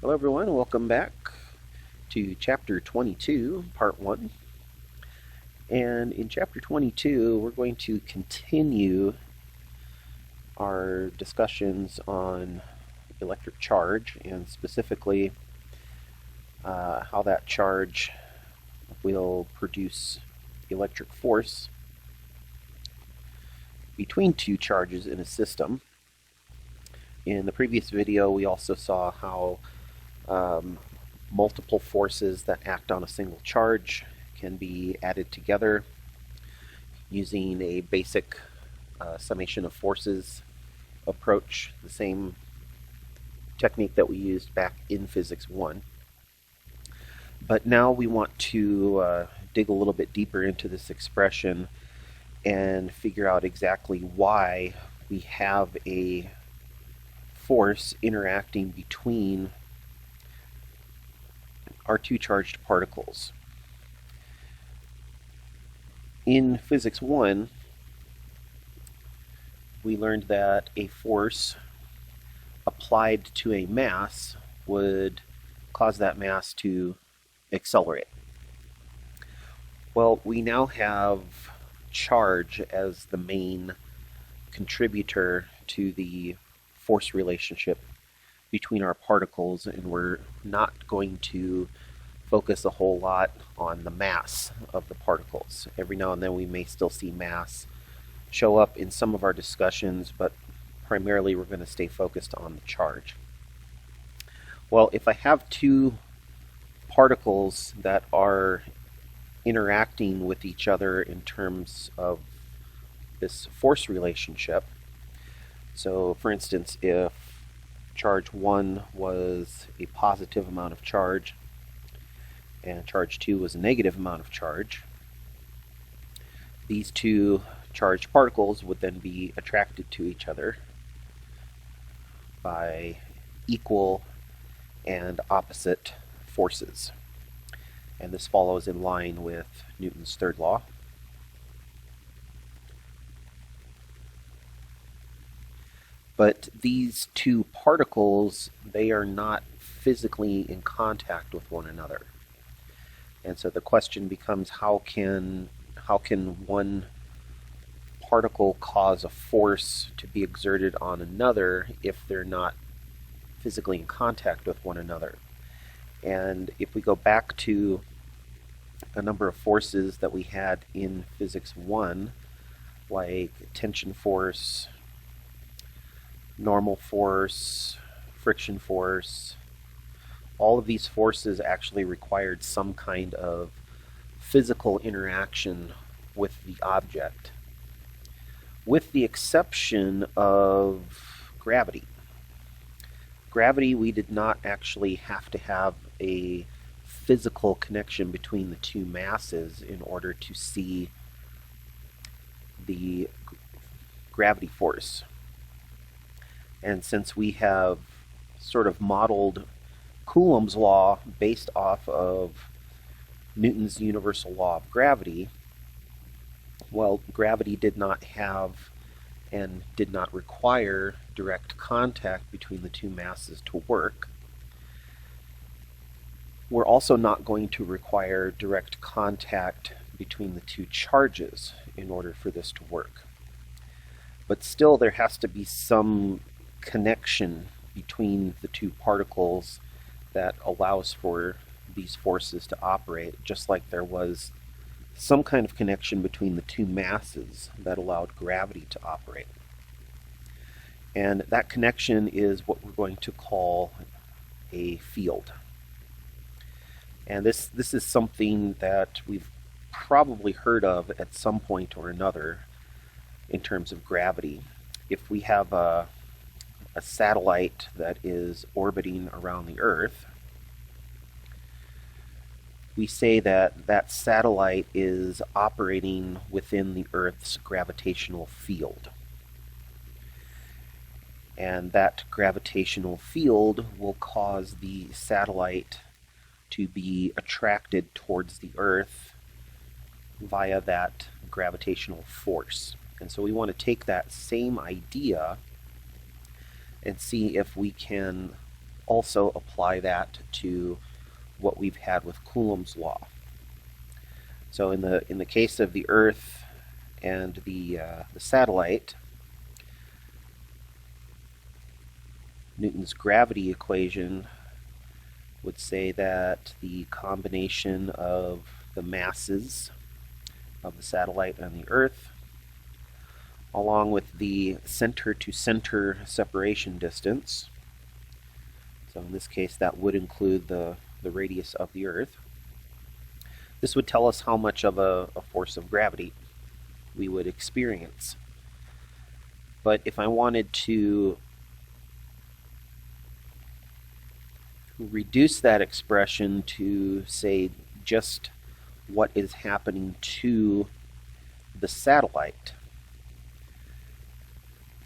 Hello everyone, welcome back to Chapter 22, Part 1. And in Chapter 22, we're going to continue our discussions on electric charge, and specifically how that charge will produce electric force between two charges in a system. In the previous video, we also saw how multiple forces that act on a single charge can be added together using a basic summation of forces approach, the same technique that we used back in Physics 1. But now we want to dig a little bit deeper into this expression and figure out exactly why we have a force interacting between our two charged particles. In Physics 1, we learned that a force applied to a mass would cause that mass to accelerate. Well, we now have charge as the main contributor to the force relationship between our particles, and we're not going to focus a whole lot on the mass of the particles. Every now and then we may still see mass show up in some of our discussions, but primarily we're going to stay focused on the charge. Well, if I have two particles that are interacting with each other in terms of this force relationship, so for instance, if charge 1 was a positive amount of charge and charge 2 was a negative amount of charge, these two charged particles would then be attracted to each other by equal and opposite forces. And this follows in line with Newton's third law. But these two particles, they are not physically in contact with one another. And so the question becomes, how can one particle cause a force to be exerted on another if they're not physically in contact with one another? And if we go back to a number of forces that we had in Physics 1, like tension force, normal force, friction force, all of these forces actually required some kind of physical interaction with the object, with the exception of gravity. Gravity, we did not actually have to have a physical connection between the two masses in order to see the gravity force. And since we have sort of modeled Coulomb's law based off of Newton's universal law of gravity, well, gravity did not have and did not require direct contact between the two masses to work. We're also not going to require direct contact between the two charges in order for this to work. But still, there has to be some connection between the two particles that allows for these forces to operate, just like there was some kind of connection between the two masses that allowed gravity to operate. And that connection is what we're going to call a field. And this is something that we've probably heard of at some point or another in terms of gravity. If we have a satellite that is orbiting around the Earth, we say that that satellite is operating within the Earth's gravitational field. And that gravitational field will cause the satellite to be attracted towards the Earth via that gravitational force. And so we want to take that same idea and see if we can also apply that to what we've had with Coulomb's law. So in the case of the Earth and the satellite, Newton's gravity equation would say that the combination of the masses of the satellite and the Earth, along with the center-to-center separation distance, so in this case that would include the radius of the Earth, this would tell us how much of a force of gravity we would experience. But if I wanted to reduce that expression to, say, just what is happening to the satellite,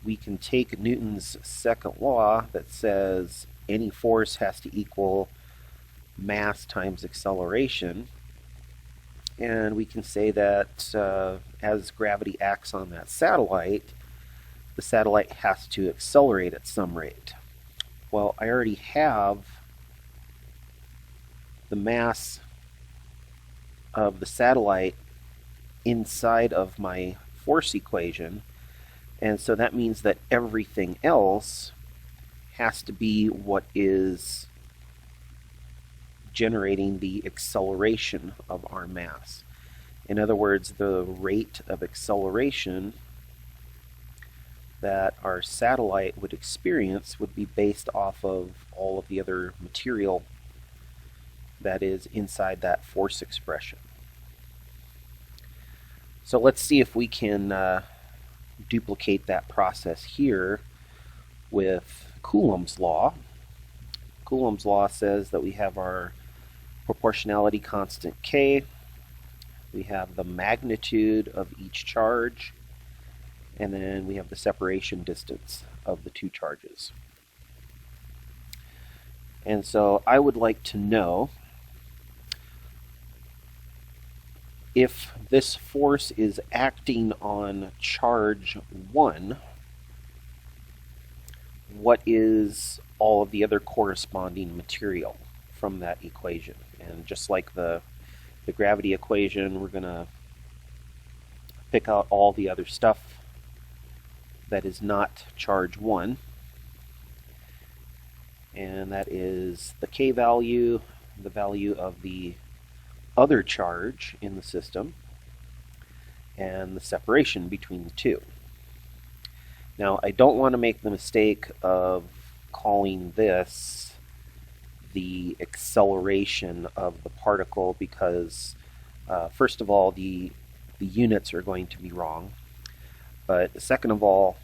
we can take Newton's second law that says any force has to equal mass times acceleration, and we can say that as gravity acts on that satellite, the satellite has to accelerate at some rate. Well, I already have the mass of the satellite inside of my force equation, and so that means that everything else has to be what is generating the acceleration of our mass. In other words, the rate of acceleration that our satellite would experience would be based off of all of the other material that is inside that force expression. So let's see if we can duplicate that process here with Coulomb's law. Coulomb's law says that we have our proportionality constant K, we have the magnitude of each charge, and then we have the separation distance of the two charges. And so I would like to know if this force is acting on charge 1, what is all of the other corresponding material from that equation? And just like the gravity equation, we're going to pick out all the other stuff that is not charge 1, and that is the K value, the value of the other charge in the system, and the separation between the two. Now, I don't want to make the mistake of calling this the acceleration of the particle because, first of all, the units are going to be wrong. But second of all,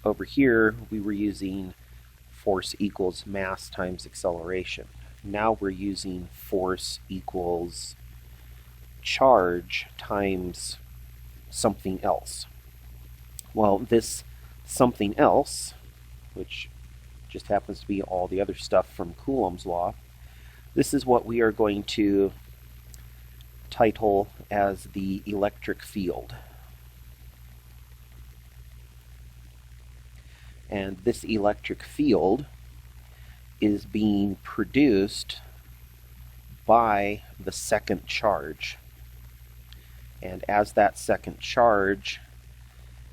over here, we were using force equals mass times acceleration. Now we're using force equals charge times something else. Well, this something else, which just happens to be all the other stuff from Coulomb's law, this is what we are going to title as the electric field. And this electric field is being produced by the second charge. And as that second charge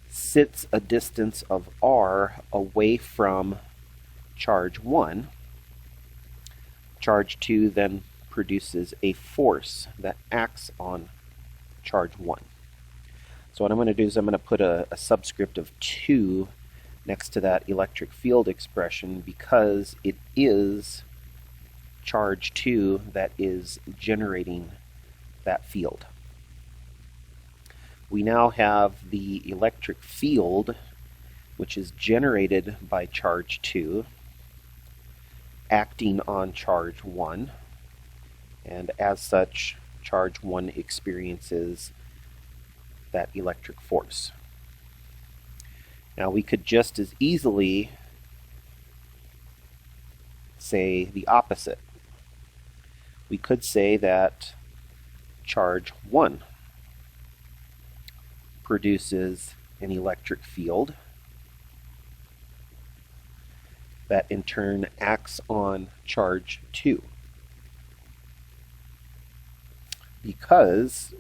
sits a distance of r away from charge 1, charge 2 then produces a force that acts on charge 1. So what I'm going to do is I'm going to put a subscript of 2 next to that electric field expression because it is charge 2 that is generating that field. We now have the electric field, which is generated by charge 2, acting on charge 1, and as such, charge 1 experiences that electric force. Now we could just as easily say the opposite. We could say that charge 1 produces an electric field, that in turn acts on charge 2. Because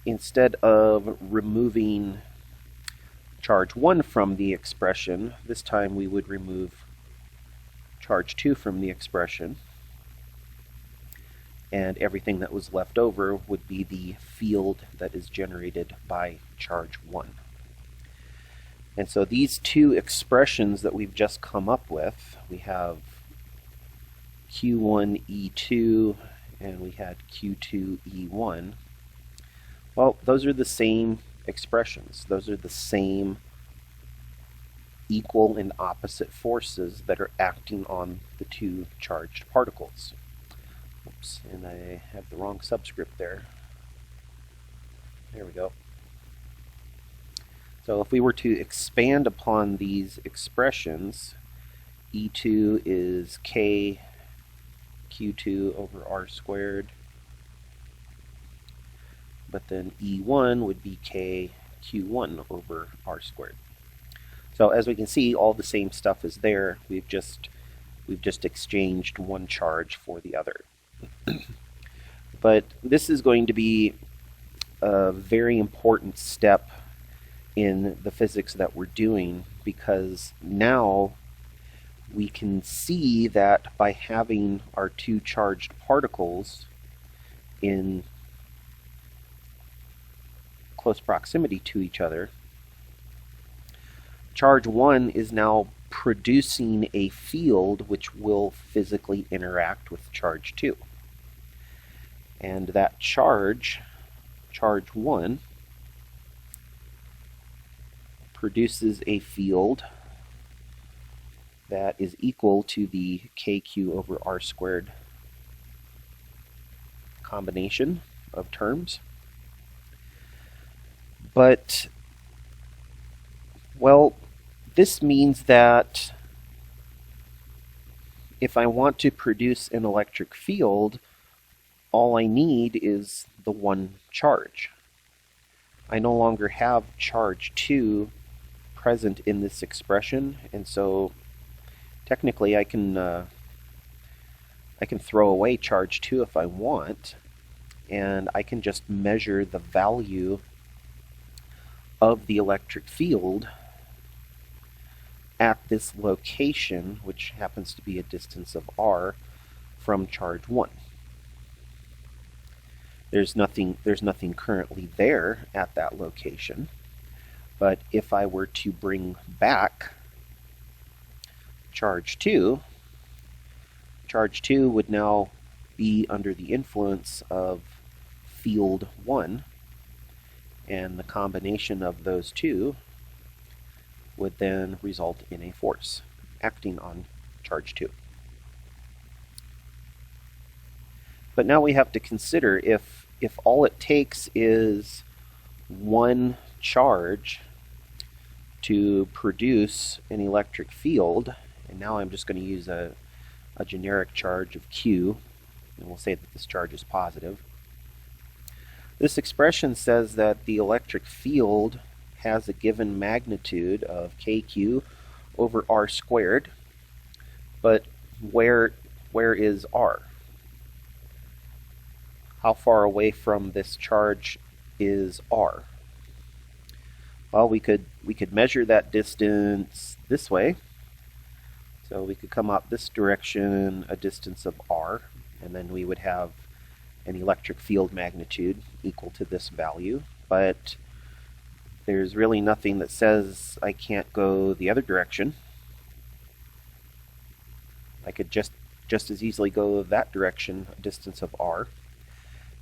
instead of removing charge 1 from the expression, this time we would remove charge 2 from the expression, and everything that was left over would be the field that is generated by charge 1. And so these two expressions that we've just come up with, we have Q1E2 and we had Q2E1. Well, those are the same expressions. Those are the same equal and opposite forces that are acting on the two charged particles. Oops, and I have the wrong subscript there. There we go. So if we were to expand upon these expressions, E2 is K Q2 over R squared, but then E1 would be K Q1 over R squared. So as we can see, all the same stuff is there. We've just exchanged one charge for the other. But this is going to be a very important step in the physics that we're doing, because now we can see that by having our two charged particles in close proximity to each other, charge 1 is now producing a field which will physically interact with charge 2. And that charge 1, produces a field that is equal to the KQ over R squared combination of terms. But, well, this means that if I want to produce an electric field, all I need is the one charge. I no longer have charge 2 present in this expression, and so technically I can throw away charge 2 if I want, and I can just measure the value of the electric field at this location, which happens to be a distance of r from charge 1. There's nothing currently there at that location, but if I were to bring back charge 2 would now be under the influence of field 1, and the combination of those two would then result in a force acting on charge 2. But now we have to consider if all it takes is one charge to produce an electric field, and now I'm just going to use a generic charge of Q, and we'll say that this charge is positive. This expression says that the electric field has a given magnitude of KQ over R squared, but where is R? How far away from this charge is R? Well, we could measure that distance this way. So we could come up this direction a distance of R, and then we would have an electric field magnitude equal to this value. But there's really nothing that says I can't go the other direction. I could just as easily go that direction a distance of R.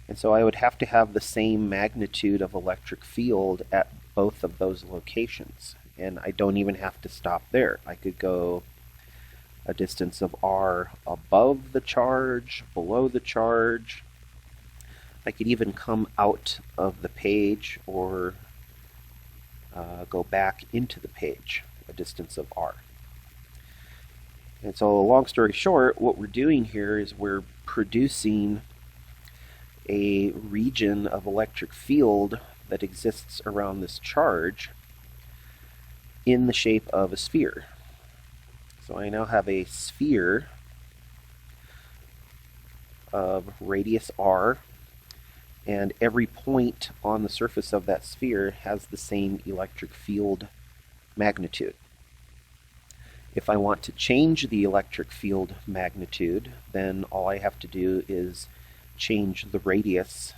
And so I would have to have the same magnitude of electric field at both of those locations. And I don't even have to stop there. I could go a distance of R above the charge, below the charge. I could even come out of the page or go back into the page a distance of R. And so, long story short, what we're doing here is we're producing a region of electric field that exists around this charge in the shape of a sphere. So I now have a sphere of radius r, and every point on the surface of that sphere has the same electric field magnitude. If I want to change the electric field magnitude, then all I have to do is change the radius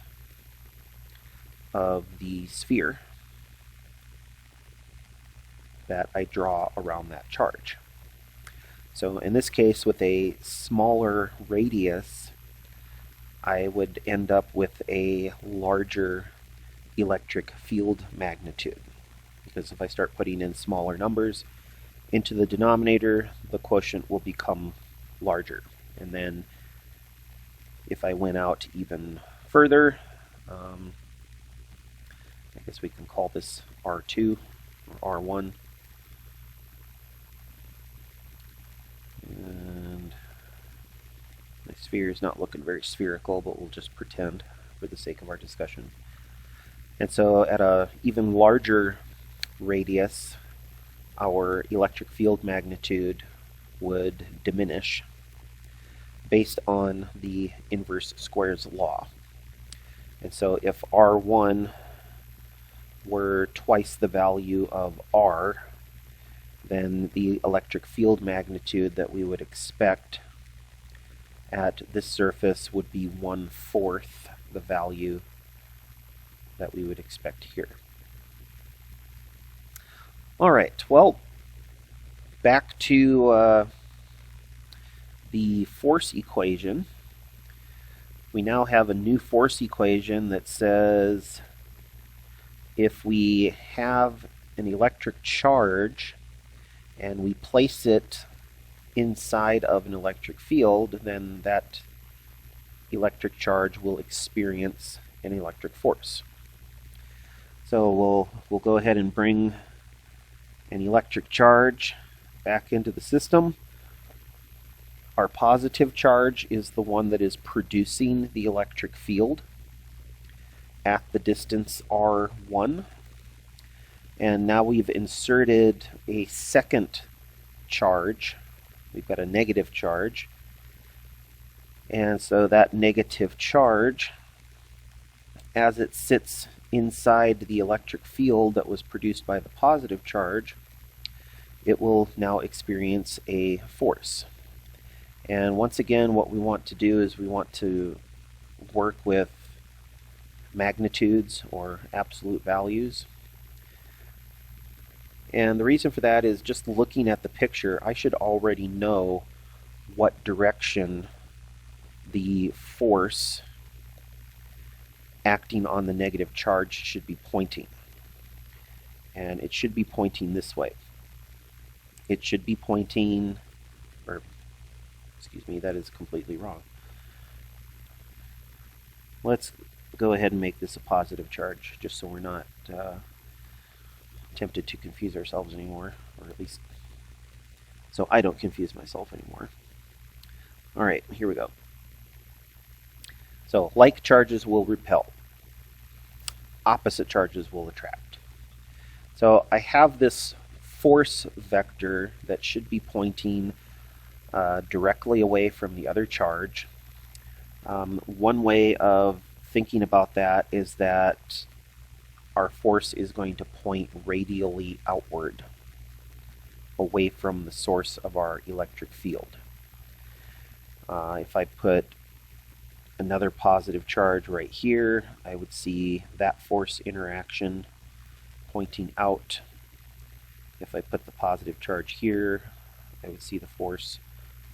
of the sphere that I draw around that charge. So in this case, with a smaller radius, I would end up with a larger electric field magnitude. Because if I start putting in smaller numbers into the denominator, the quotient will become larger. And then if I went out even further, I guess we can call this R2 or R1. And my sphere is not looking very spherical, but we'll just pretend for the sake of our discussion. And so at a even larger radius, our electric field magnitude would diminish based on the inverse squares law. And so if R1 were twice the value of R, then the electric field magnitude that we would expect at this surface would be 1/4 the value that we would expect here. Alright, well, back to the force equation. We now have a new force equation that says if we have an electric charge and we place it inside of an electric field, then that electric charge will experience an electric force. So we'll go ahead and bring an electric charge back into the system. Our positive charge is the one that is producing the electric field at the distance r1. And now we've inserted a second charge. We've got a negative charge. And so that negative charge, as it sits inside the electric field that was produced by the positive charge, it will now experience a force. And once again, what we want to do is we want to work with magnitudes or absolute values. And the reason for that is just looking at the picture, I should already know what direction the force acting on the negative charge should be pointing. And it should be pointing this way. It should be pointing, or excuse me, that is completely wrong. Let's go ahead and make this a positive charge, just so we're not tempted to confuse ourselves anymore, or at least so I don't confuse myself anymore. Alright, here we go. So, like charges will repel. Opposite charges will attract. So I have this force vector that should be pointing directly away from the other charge. One way of thinking about that is that our force is going to point radially outward, away from the source of our electric field. If I put another positive charge right here, I would see that force interaction pointing out. If I put the positive charge here, I would see the force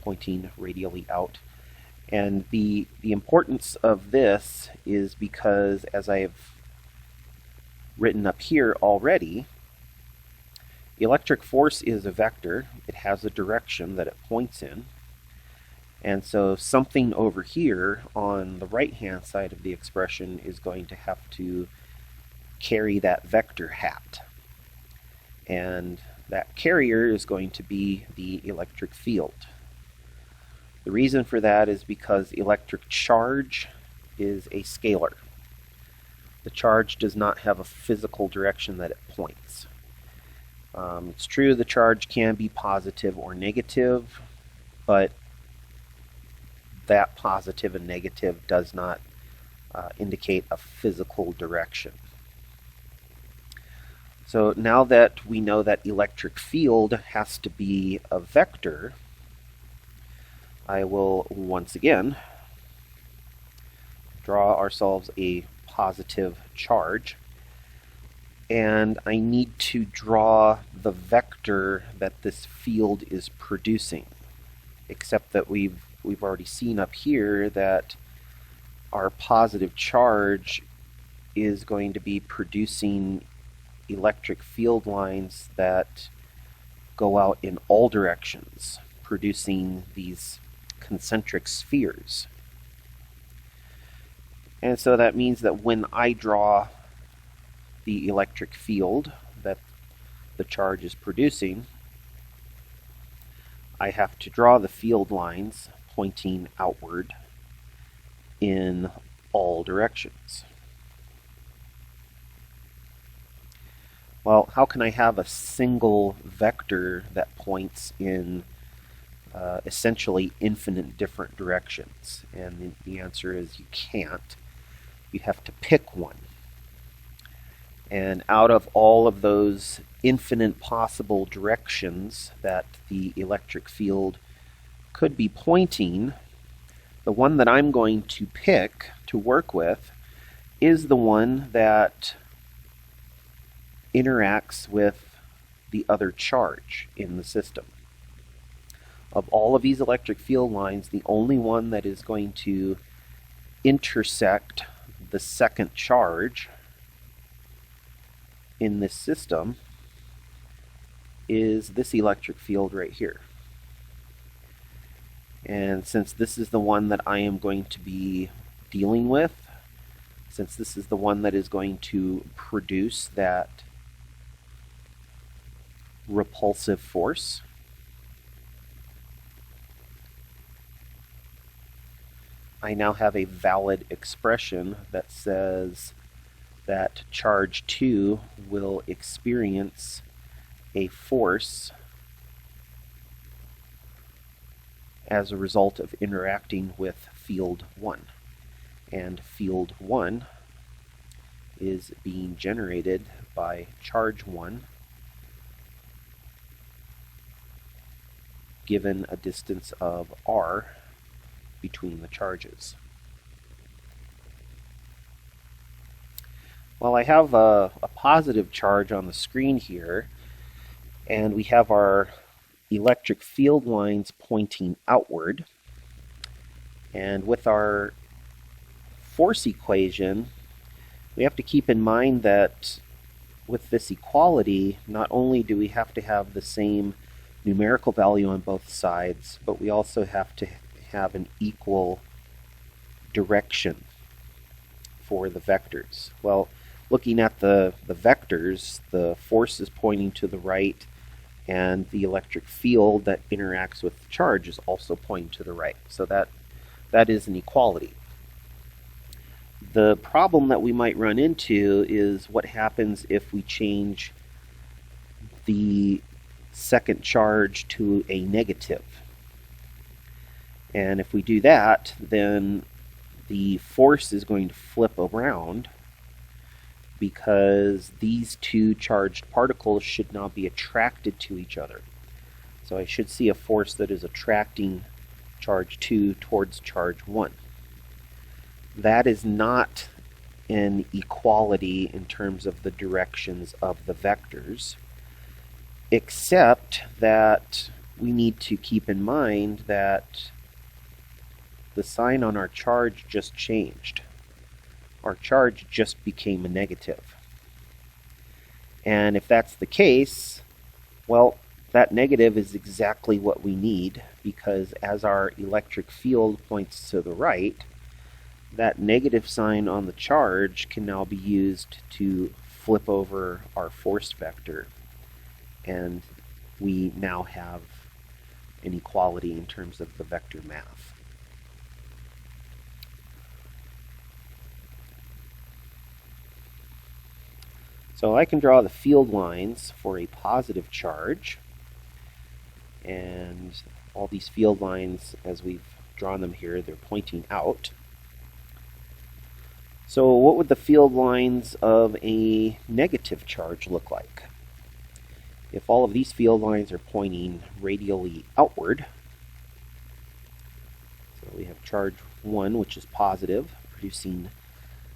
pointing radially out. And the importance of this is because, as I've written up here already, electric force is a vector. It has a direction that it points in. And so something over here on the right-hand side of the expression is going to have to carry that vector hat. And that carrier is going to be the electric field. The reason for that is because electric charge is a scalar. The charge does not have a physical direction that it points. It's true the charge can be positive or negative, but that positive and negative does not indicate a physical direction. So now that we know that electric field has to be a vector, I will once again draw ourselves a positive charge, and I need to draw the vector that this field is producing, except that we've already seen up here that our positive charge is going to be producing electric field lines that go out in all directions, producing these concentric spheres. And so that means that when I draw the electric field that the charge is producing, I have to draw the field lines pointing outward in all directions. Well, how can I have a single vector that points in essentially infinite different directions? And the answer is you can't. You have to pick one. And out of all of those infinite possible directions that the electric field could be pointing, the one that I'm going to pick to work with is the one that interacts with the other charge in the system. Of all of these electric field lines, the only one that is going to intersect the second charge in this system is this electric field right here. And since this is the one that I am going to be dealing with, since this is the one that is going to produce that repulsive force, I now have a valid expression that says that charge 2 will experience a force as a result of interacting with field 1. And field 1 is being generated by charge 1 given a distance of r between the charges. Well, I have a positive charge on the screen here, and we have our electric field lines pointing outward. And with our force equation, we have to keep in mind that with this equality, not only do we have to have the same numerical value on both sides, but we also have to have an equal direction for the vectors. Well, looking at the vectors, the force is pointing to the right, and the electric field that interacts with the charge is also pointing to the right. So that is an equality. The problem that we might run into is what happens if we change the second charge to a negative. And if we do that, then the force is going to flip around, because these two charged particles should now be attracted to each other. So I should see a force that is attracting charge 2 towards charge 1. That is not an equality in terms of the directions of the vectors, except that we need to keep in mind that the sign on our charge just changed. Our charge just became a negative. And if that's the case, well, that negative is exactly what we need, because as our electric field points to the right, that negative sign on the charge can now be used to flip over our force vector, and we now have an equality in terms of the vector math. So I can draw the field lines for a positive charge, and all these field lines, as we've drawn them here, they're pointing out. So what would the field lines of a negative charge look like? If all of these field lines are pointing radially outward, so we have charge 1, which is positive, producing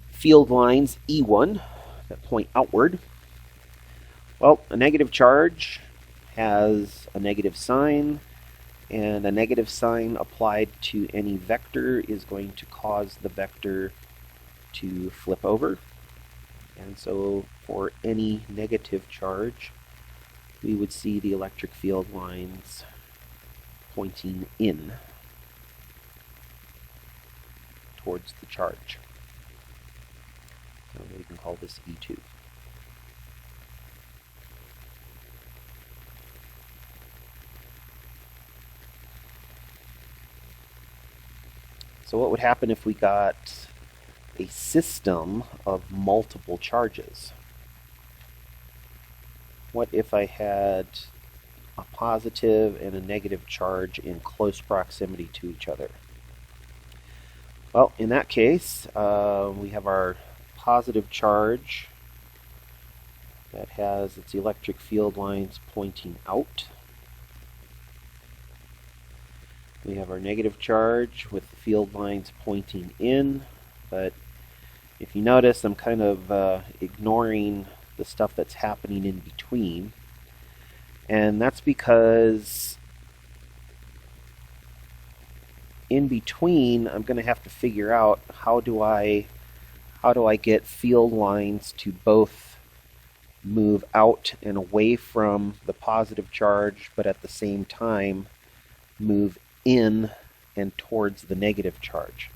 field lines E1 that point outward. Well, a negative charge has a negative sign, and a negative sign applied to any vector is going to cause the vector to flip over. And so for any negative charge, we would see the electric field lines pointing in towards the charge. So we can call this E2. So what would happen if we got a system of multiple charges? What if I had a positive and a negative charge in close proximity to each other? Well, in that case, we have our positive charge that has its electric field lines pointing out. We have our negative charge with the field lines pointing in, but if you notice, I'm kind of ignoring the stuff that's happening in between, and that's because in between I'm going to have to figure out how do I get field lines to both move out and away from the positive charge, but at the same time move in and towards the negative charge.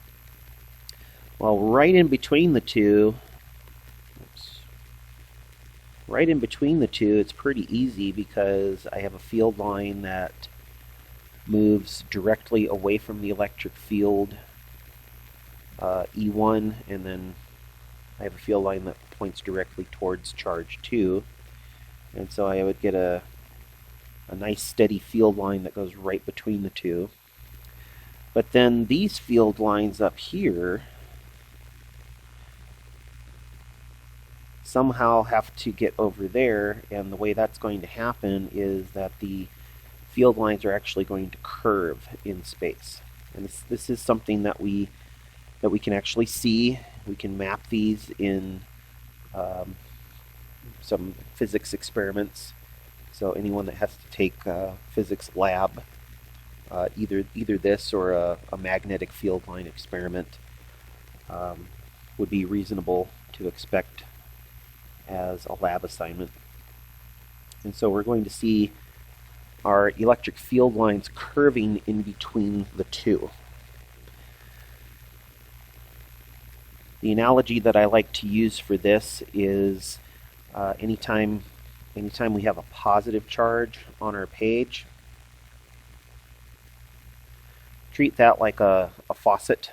Well, right in between the two, it's pretty easy because I have a field line that moves directly away from the electric field, E1, and then I have a field line that points directly towards charge 2. And so I would get a nice steady field line that goes right between the two. But then these field lines up here somehow have to get over there, and the way that's going to happen is that the field lines are actually going to curve in space. And this is something that we can actually see. We can map these in some physics experiments. So anyone that has to take physics lab, either this or a magnetic field line experiment would be reasonable to expect as a lab assignment. And so we're going to see our electric field lines curving in between the two. The analogy that I like to use for this is anytime we have a positive charge on our page, treat that like a faucet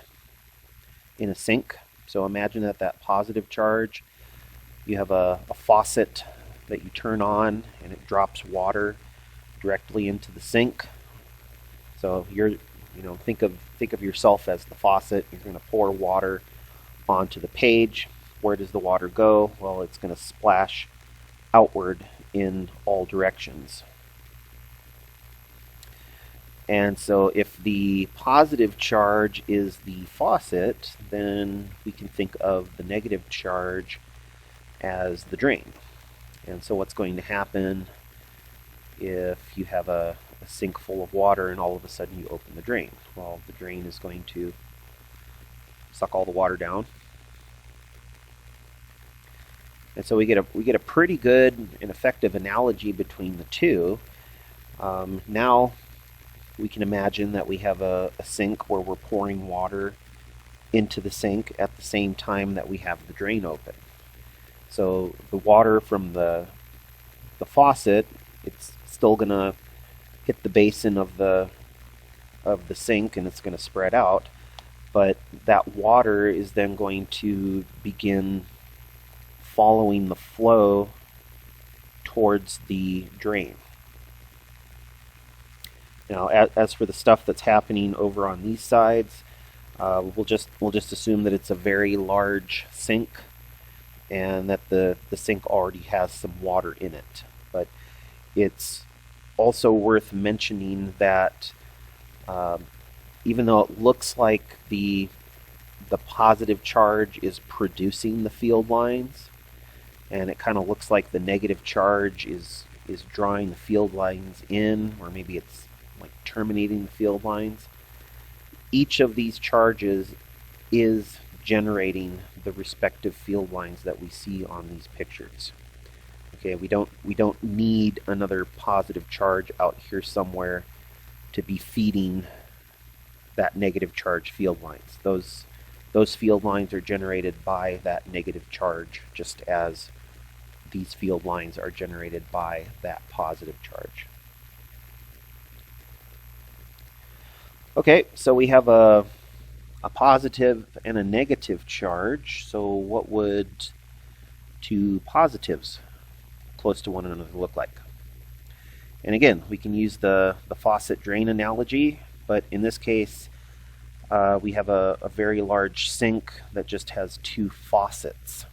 in a sink. So imagine that positive charge, you have a faucet that you turn on and it drops water directly into the sink. So think of yourself as the faucet. You're going to pour water onto the page. Where does the water go? Well, it's going to splash outward in all directions. And so if the positive charge is the faucet, then we can think of the negative charge as the drain. And so what's going to happen if you have a sink full of water and all of a sudden you open the drain? Well, the drain is going to suck all the water down. And so we get a pretty good and effective analogy between the two. Now we can imagine that we have a sink where we're pouring water into the sink at the same time that we have the drain open. So the water from the faucet, it's still going to hit the basin of the sink and it's going to spread out, but that water is then going to begin following the flow towards the drain. Now, as for the stuff that's happening over on these sides, we'll just assume that it's a very large sink, and that the sink already has some water in it. But it's also worth mentioning that even though it looks like the positive charge is producing the field lines, and it kind of looks like the negative charge is drawing the field lines in, or maybe it's like terminating the field lines, each of these charges is generating the respective field lines that we see on these pictures. Okay, we don't need another positive charge out here somewhere to be feeding that negative charge field lines. Those field lines are generated by that negative charge, just as these field lines are generated by that positive charge. Okay, so we have a positive and a negative charge. So what would two positives close to one another look like? And again, we can use the faucet drain analogy, but in this case, we have a very large sink that just has two faucets.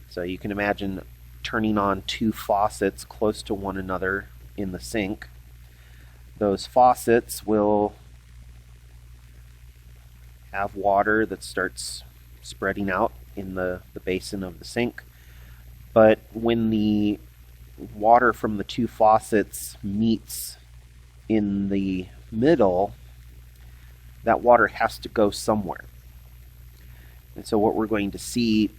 So you can imagine turning on two faucets close to one another in the sink. Those faucets will have water that starts spreading out in the basin of the sink. But when the water from the two faucets meets in the middle, that water has to go somewhere. And so what we're going to see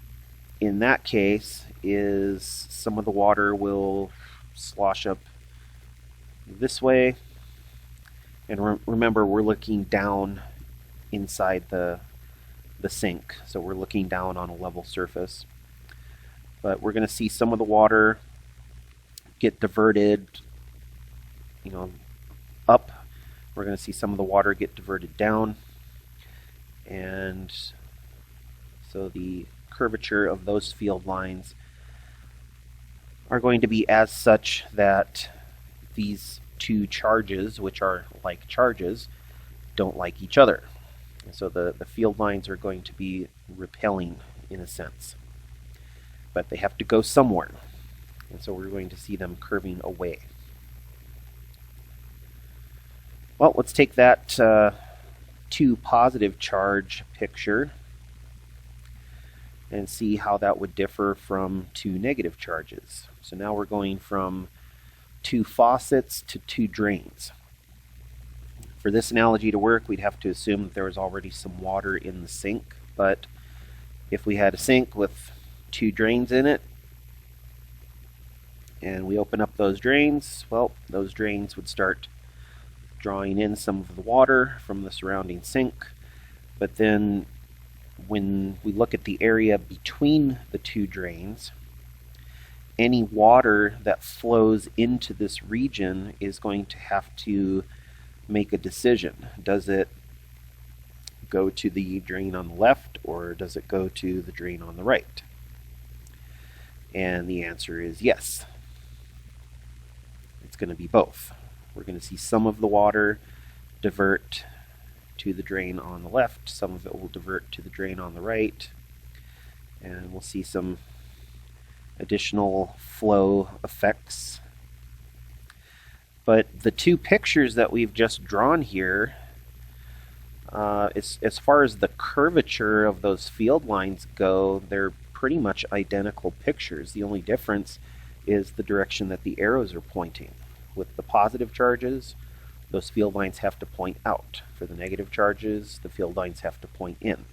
in that case is some of the water will slosh up this way. And remember, we're looking down inside the sink, so we're looking down on a level surface. But we're going to see some of the water get diverted, up. We're going to see some of the water get diverted down. And so the curvature of those field lines are going to be as such that these two charges, which are like charges, don't like each other. And so the field lines are going to be repelling in a sense. But they have to go somewhere. And so we're going to see them curving away. Well, let's take that two positive charge picture and see how that would differ from two negative charges. So now we're going from two faucets to two drains. For this analogy to work, we'd have to assume that there was already some water in the sink, but if we had a sink with two drains in it, and we open up those drains, well, those drains would start drawing in some of the water from the surrounding sink. But then when we look at the area between the two drains, any water that flows into this region is going to have to make a decision. Does it go to the drain on the left, or does it go to the drain on the right? And the answer is yes. It's going to be both. We're going to see some of the water divert to the drain on the left, some of it will divert to the drain on the right, and we'll see some additional flow effects. But the two pictures that we've just drawn here, as far as the curvature of those field lines go, they're pretty much identical pictures. The only difference is the direction that the arrows are pointing. With the positive charges, those field lines have to point out. For the negative charges, the field lines have to point in.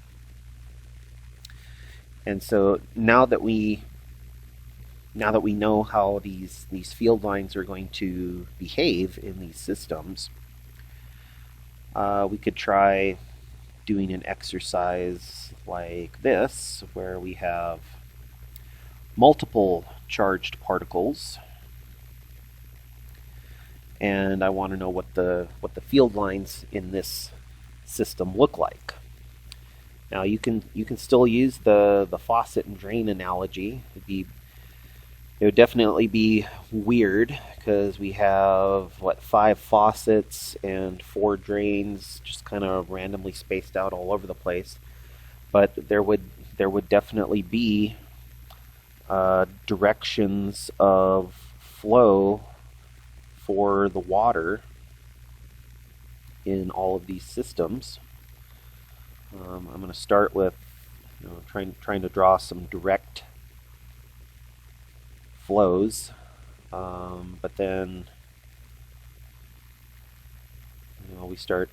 And so now that we know how these field lines are going to behave in these systems, we could try doing an exercise like this, where we have multiple charged particles, and I want to know what the field lines in this system look like. Now you can still use the faucet and drain analogy. It would definitely be weird because we have what 5 faucets and 4 drains just kind of randomly spaced out all over the place. But there would definitely be directions of flow for the water in all of these systems. I'm going to start with trying to draw some direct flows, but then we start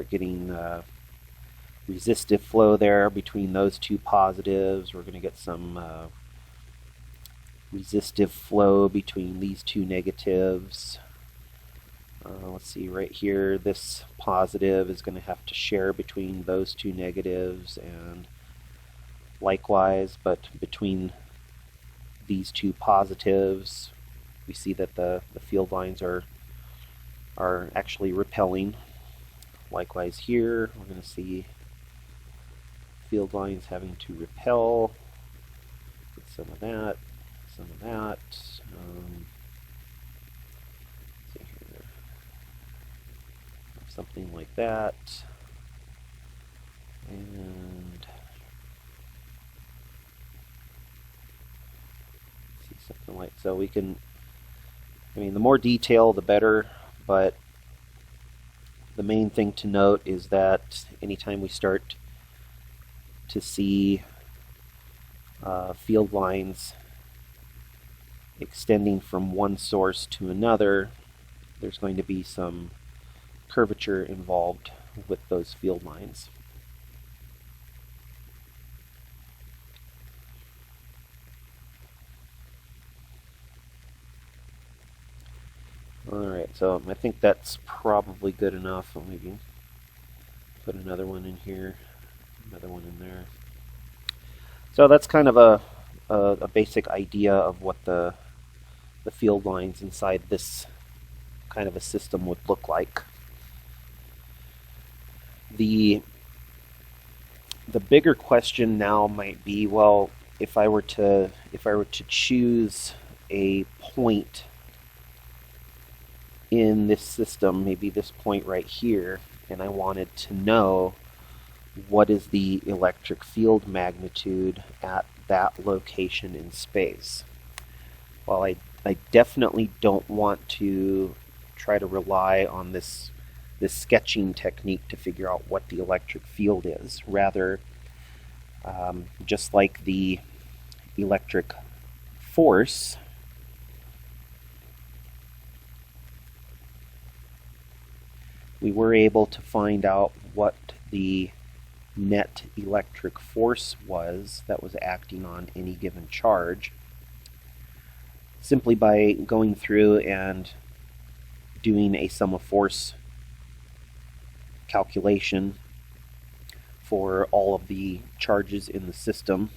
getting resistive flow there between those 2 positives. We're going to get some resistive flow between these 2 negatives. Let's see, right here, this positive is going to have to share between those 2 negatives, and likewise, but between these 2 positives, we see that the field lines are actually repelling. Likewise here, we're going to see field lines having to repel. Get some of that, some of that. See here, something like that, and see something like so. We can. I mean, the more detail, the better. But the main thing to note is that anytime we start to see field lines extending from one source to another, there's going to be some curvature involved with those field lines. Alright, so I think that's probably good enough. I'll maybe put another one in here, another one in there. So that's kind of a basic idea of what the field lines inside this kind of a system would look like. The bigger question now might be, well, if I were to choose a point in this system, maybe this point right here, and I wanted to know what is the electric field magnitude at that location in space. Well, I definitely don't want to try to rely on this sketching technique to figure out what the electric field is. Rather, just like the electric force, we were able to find out what the net electric force was that was acting on any given charge simply by going through and doing a sum of force calculation for all of the charges in the system.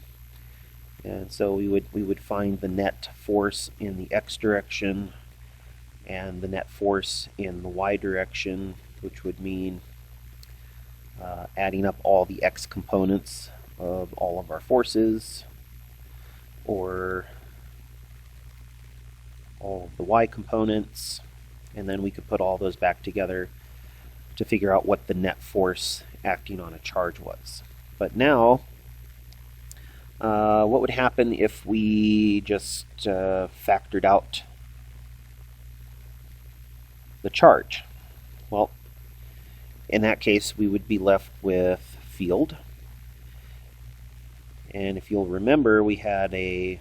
And so we would find the net force in the x direction and the net force in the y direction, which would mean adding up all the x components of all of our forces, or all of the y components, and then we could put all those back together to figure out what the net force acting on a charge was. But now, what would happen if we just factored out the charge? Well, in that case, we would be left with field. And if you'll remember, we had a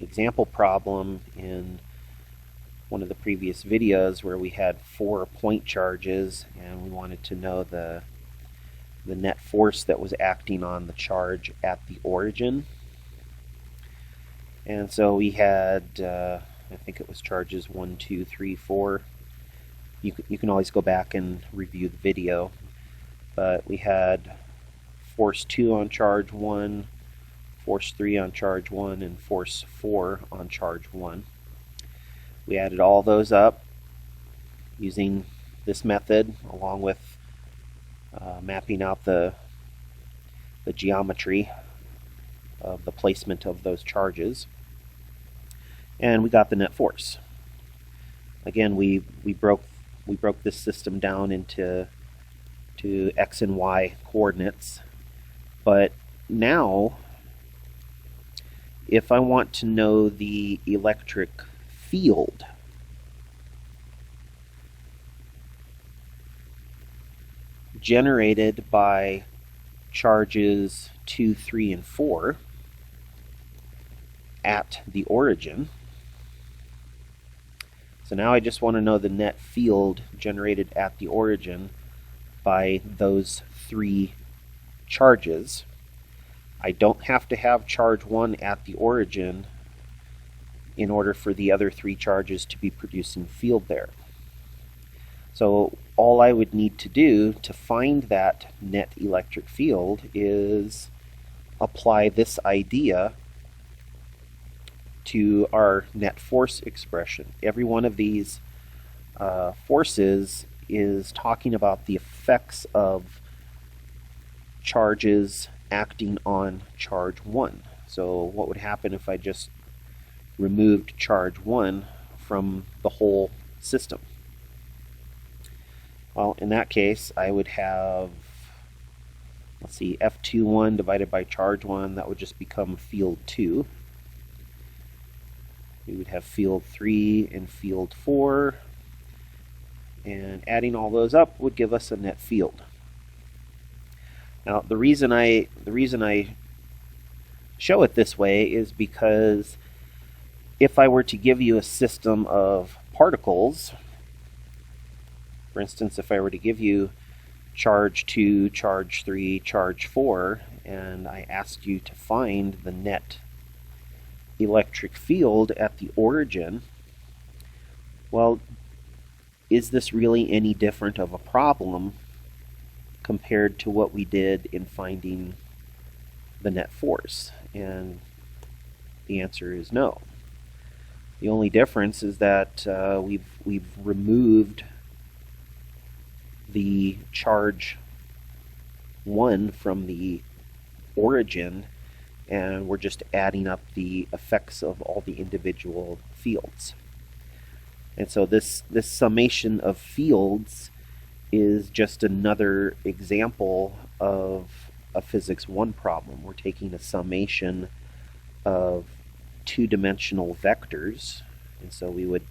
example problem in one of the previous videos where we had 4 point charges, and we wanted to know the net force that was acting on the charge at the origin. And so we had, I think it was charges 1, 2, 3, 4. You can always go back and review the video, but we had force 2 on charge 1, force 3 on charge 1, and force 4 on charge 1. We added all those up using this method, along with mapping out the the geometry of the placement of those charges. And we got the net force. Again, we broke this system down into x and y coordinates. But now, if I want to know the electric field, generated by charges 2, 3, and 4 at the origin. So now I just want to know the net field generated at the origin by those 3 charges. I don't have to have charge 1 at the origin in order for the other 3 charges to be producing field there. So all I would need to do to find that net electric field is apply this idea to our net force expression. Every one of these forces is talking about the effects of charges acting on charge 1. So what would happen if I just removed charge 1 from the whole system? Well, in that case, I would have, let's see, F21 divided by charge 1, that would just become field 2. We would have field 3 and field 4, and adding all those up would give us a net field. Now, the reason I show it this way is because if I were to give you a system of particles, for instance, if I were to give you charge 2, charge 3, charge 4, and I asked you to find the net electric field at the origin, well, is this really any different of a problem compared to what we did in finding the net force? And the answer is no. The only difference is that we've removed the charge 1 from the origin, and we're just adding up the effects of all the individual fields. And so this summation of fields is just another example of a physics 1 problem. We're taking a summation of 2-dimensional vectors, and so we would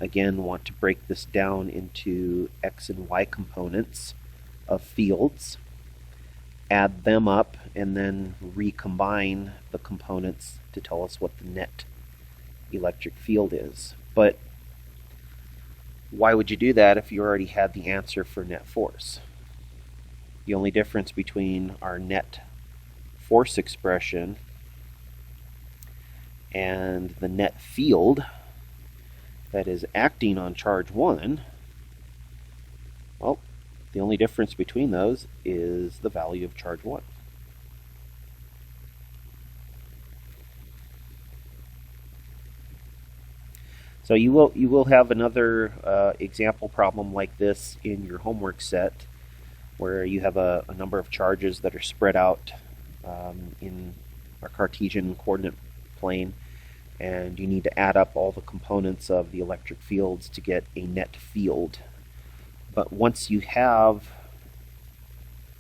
again want to break this down into x and y components of fields, add them up, and then recombine the components to tell us what the net electric field is. But why would you do that if you already had the answer for net force? The only difference between our net force expression and the net field that is acting on charge 1, well, the only difference between those is the value of charge 1. So you will have another example problem like this in your homework set, where you have a number of charges that are spread out in our Cartesian coordinate plane, and you need to add up all the components of the electric fields to get a net field. But once you have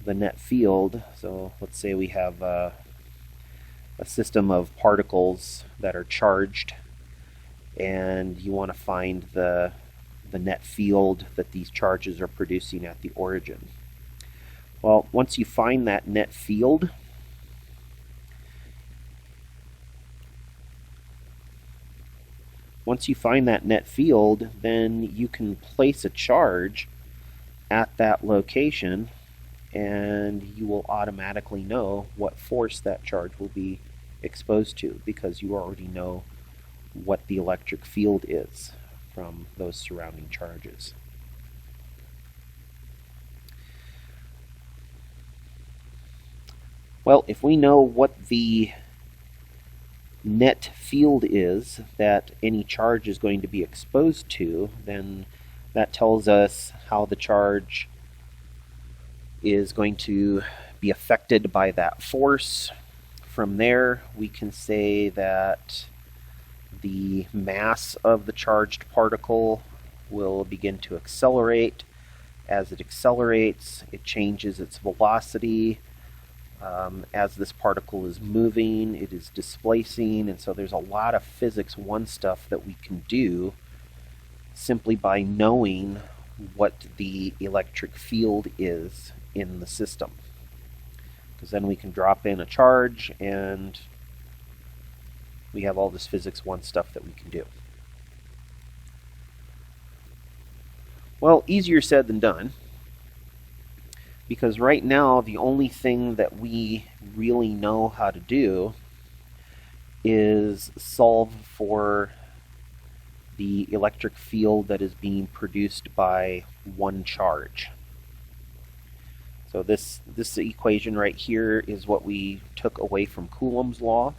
the net field, so let's say we have a system of particles that are charged, and you want to find the net field that these charges are producing at the origin. Well, once you find that net field, then you can place a charge at that location, and you will automatically know what force that charge will be exposed to, because you already know what the electric field is from those surrounding charges. Well, if we know what the net field is that any charge is going to be exposed to, then that tells us how the charge is going to be affected by that force. From there, we can say that the mass of the charged particle will begin to accelerate. As it accelerates, it changes its velocity. As this particle is moving, it is displacing, and so there's a lot of Physics 1 stuff that we can do simply by knowing what the electric field is in the system. Because then we can drop in a charge and we have all this Physics 1 stuff that we can do. Well, easier said than done, because right now the only thing that we really know how to do is solve for the electric field that is being produced by one charge. So this equation right here is what we took away from Coulomb's law.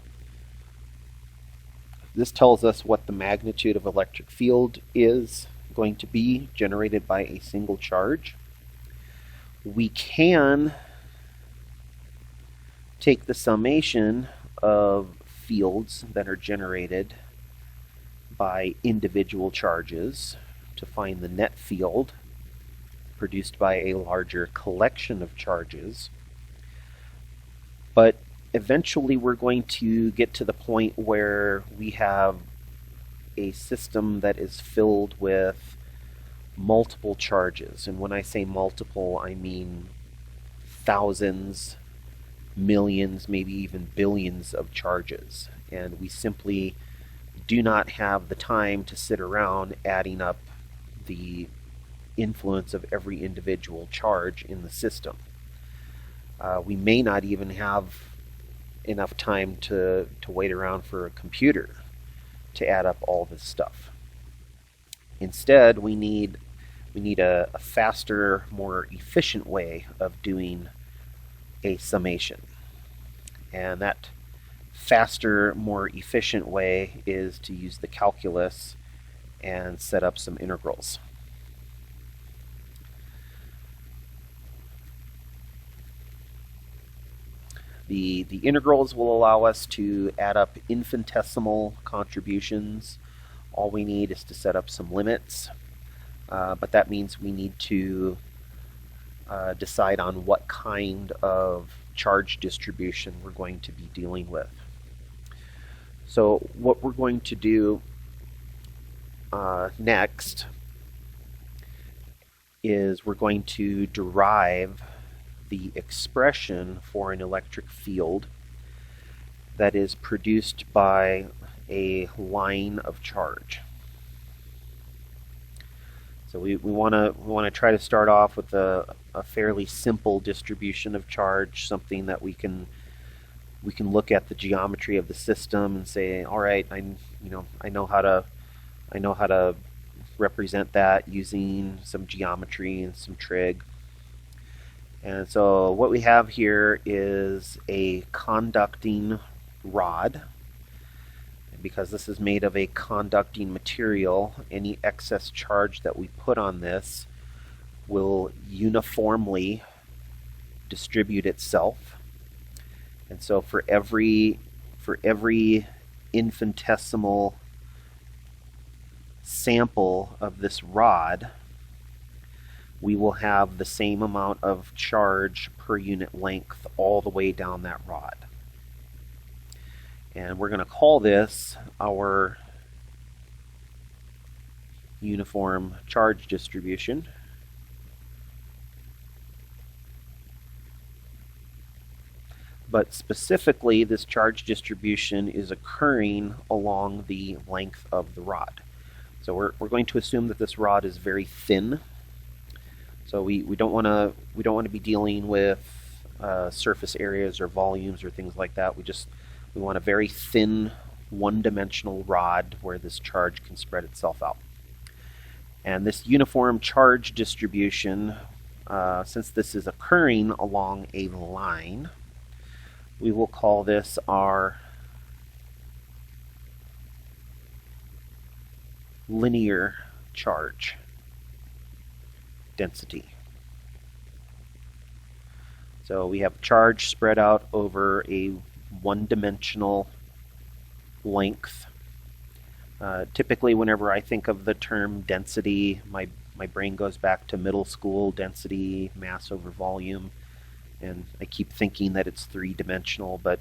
This tells us what the magnitude of electric field is going to be generated by a single charge. We can take the summation of fields that are generated by individual charges to find the net field produced by a larger collection of charges. But eventually we're going to get to the point where we have a system that is filled with multiple charges. And when I say multiple, I mean thousands, millions, maybe even billions of charges. And we simply do not have the time to sit around adding up the influence of every individual charge in the system. We may not even have enough time to wait around for a computer to add up all this stuff. Instead, we need a faster, more efficient way of doing a summation. And that faster, more efficient way is to use the calculus and set up some integrals. The integrals will allow us to add up infinitesimal contributions. All we need is to set up some limits, but that means we need to decide on what kind of charge distribution we're going to be dealing with. So what we're going to do next is we're going to derive the expression for an electric field that is produced by a line of charge. So we want to try to start off with a fairly simple distribution of charge, something that we can look at the geometry of the system and say, all right, I know how to represent that using some geometry and some trig. And so what we have here is a conducting rod. And because this is made of a conducting material, any excess charge that we put on this will uniformly distribute itself. And so for every infinitesimal sample of this rod, we will have the same amount of charge per unit length all the way down that rod. And we're going to call this our uniform charge distribution. But specifically, this charge distribution is occurring along the length of the rod. So we're going to assume that this rod is very thin. So we don't want to be dealing with surface areas or volumes or things like that. We want a very thin, one-dimensional rod where this charge can spread itself out. And this uniform charge distribution, since this is occurring along a line, we will call this our linear charge density. So we have charge spread out over a one-dimensional length. Typically, whenever I think of the term density, my brain goes back to middle school density, mass over volume, and I keep thinking that it's three-dimensional, but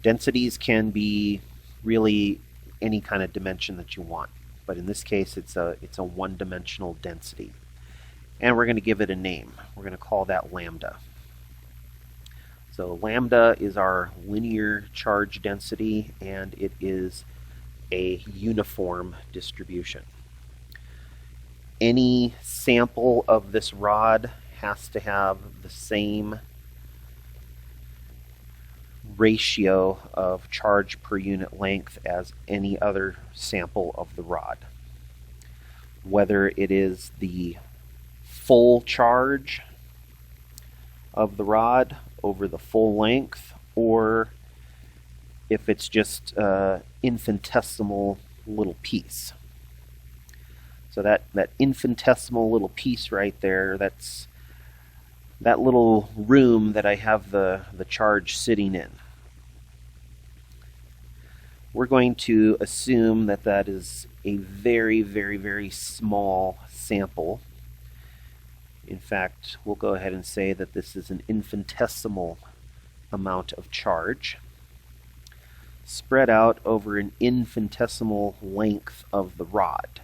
densities can be really any kind of dimension that you want. But in this case, it's a one-dimensional density. And we're going to give it a name. We're going to call that lambda. So lambda is our linear charge density, and it is a uniform distribution. Any sample of this rod has to have the same ratio of charge per unit length as any other sample of the rod. Whether it is the full charge of the rod over the full length, or if it's just infinitesimal little piece. So that infinitesimal little piece right there, that's that little room that I have the charge sitting in. We're going to assume that that is a very, very, very small sample. In fact, we'll go ahead and say that this is an infinitesimal amount of charge spread out over an infinitesimal length of the rod.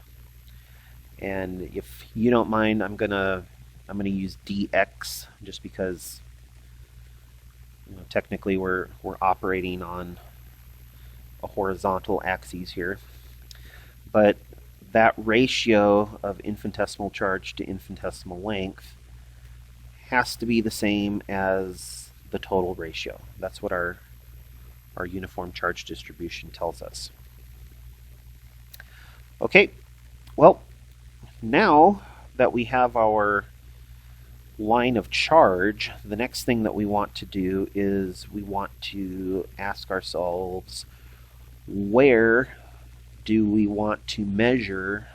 And if you don't mind, I'm gonna use dx just because technically we're operating on a horizontal axis here. But that ratio of infinitesimal charge to infinitesimal length has to be the same as the total ratio. That's what our uniform charge distribution tells us. Okay, well, now that we have our line of charge, the next thing that we want to do is we want to ask ourselves, where do we want to measure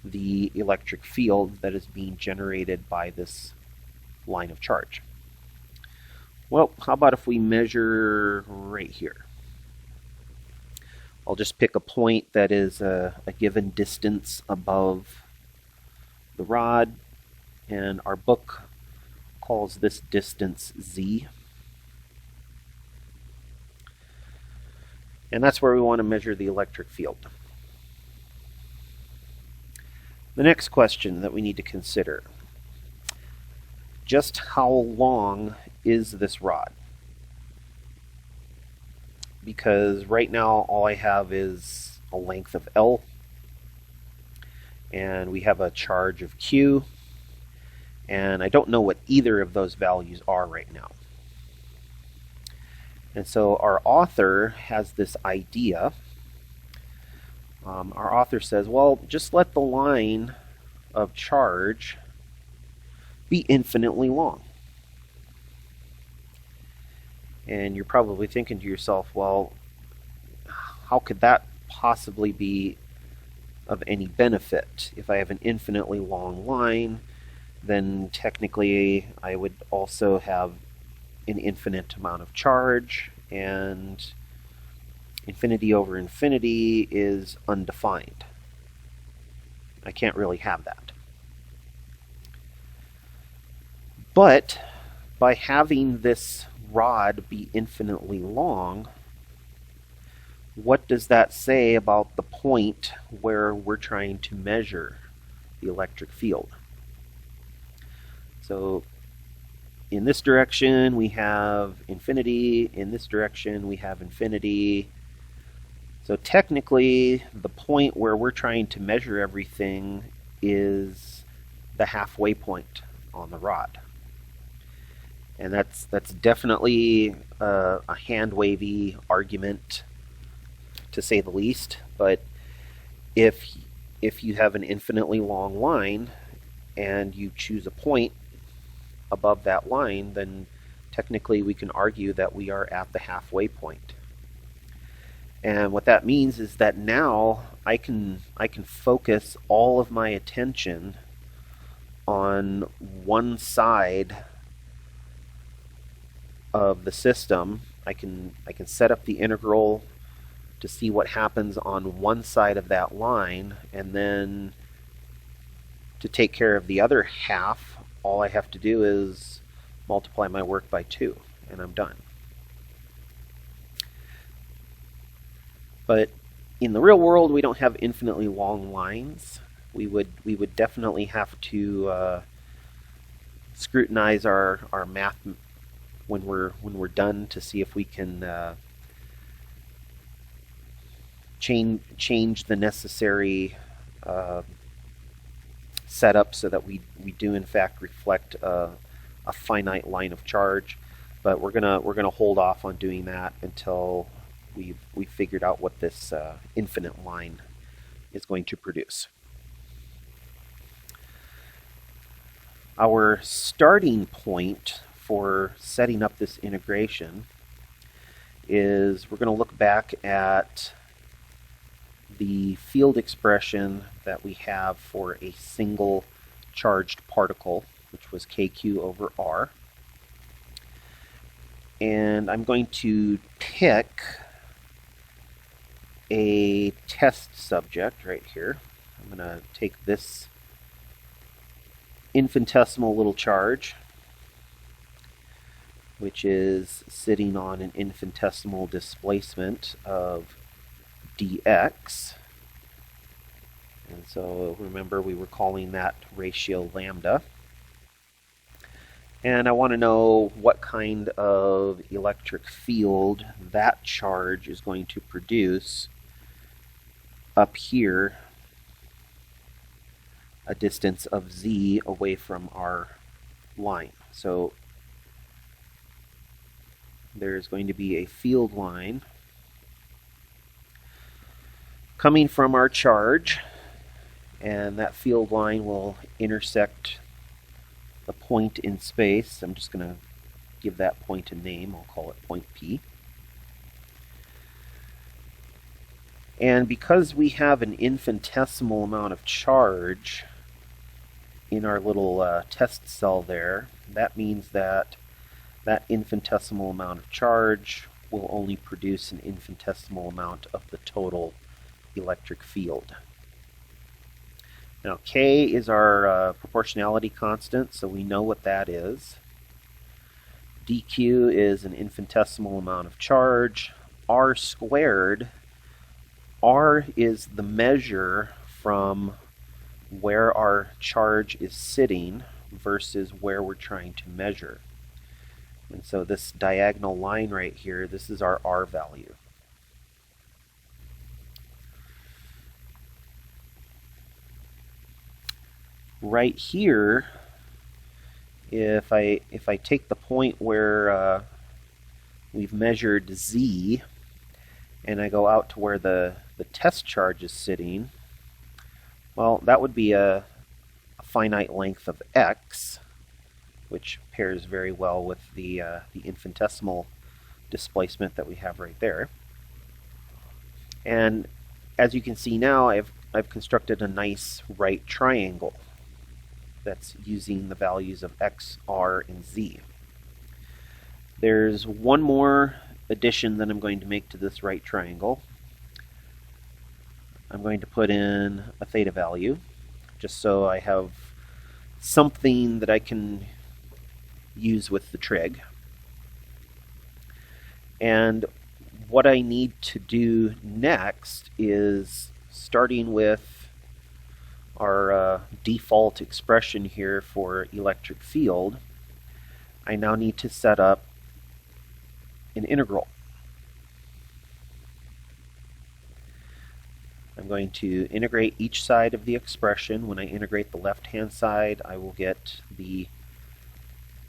the electric field that is being generated by this line of charge? Well, how about if we measure right here? I'll just pick a point that is a given distance above the rod, and our book calls this distance Z. And that's where we want to measure the electric field. The next question that we need to consider: just how long is this rod? Because right now all I have is a length of L, and we have a charge of Q, and I don't know what either of those values are right now. And so our author has this idea. Our author says, well, just let the line of charge be infinitely long. And you're probably thinking to yourself, well, how could that possibly be of any benefit? If I have an infinitely long line, then technically I would also have an infinite amount of charge, and infinity over infinity is undefined. I can't really have that. But by having this rod be infinitely long, what does that say about the point where we're trying to measure the electric field? So in this direction we have infinity, in this direction we have infinity. So technically the point where we're trying to measure everything is the halfway point on the rod. And that's definitely a hand-wavy argument, to say the least. But if you have an infinitely long line and you choose a point above that line, then technically we can argue that we are at the halfway point. And what that means is that now I can focus all of my attention on one side of the system, I can set up the integral to see what happens on one side of that line, and then to take care of the other half, all I have to do is multiply my work by 2, and I'm done. But in the real world, we don't have infinitely long lines. We would definitely have to scrutinize our math when we're done to see if we can change the necessary setup so that we do in fact reflect a finite line of charge. But we're gonna hold off on doing that until we've figured out what this infinite line is going to produce. Our starting point for setting up this integration is we're going to look back at the field expression that we have for a single charged particle, which was kq over r. And I'm going to pick a test subject right here. I'm going to take this infinitesimal little charge, which is sitting on an infinitesimal displacement of dx. And so remember, we were calling that ratio lambda. And I want to know what kind of electric field that charge is going to produce up here, a distance of z away from our line. So there's going to be a field line coming from our charge, and that field line will intersect a point in space. I'm just going to give that point a name. I'll call it point P. And because we have an infinitesimal amount of charge in our little test cell there, that means that that infinitesimal amount of charge will only produce an infinitesimal amount of the total electric field. Now K is our proportionality constant, so we know what that is. dq is an infinitesimal amount of charge. R squared, R is the measure from where our charge is sitting versus where we're trying to measure. And so this diagonal line right here, this is our R value. Right here, if I take the point where we've measured Z and I go out to where the test charge is sitting, well, that would be a finite length of x, which pairs very well with the infinitesimal displacement that we have right there. And as you can see now, I've constructed a nice right triangle that's using the values of x, r, and z. There's one more addition that I'm going to make to this right triangle. I'm going to put in a theta value, just so I have something that I can use with the trig. And what I need to do next is, starting with our default expression here for electric field, I now need to set up an integral. I'm going to integrate each side of the expression. When I integrate the left-hand side, I will get the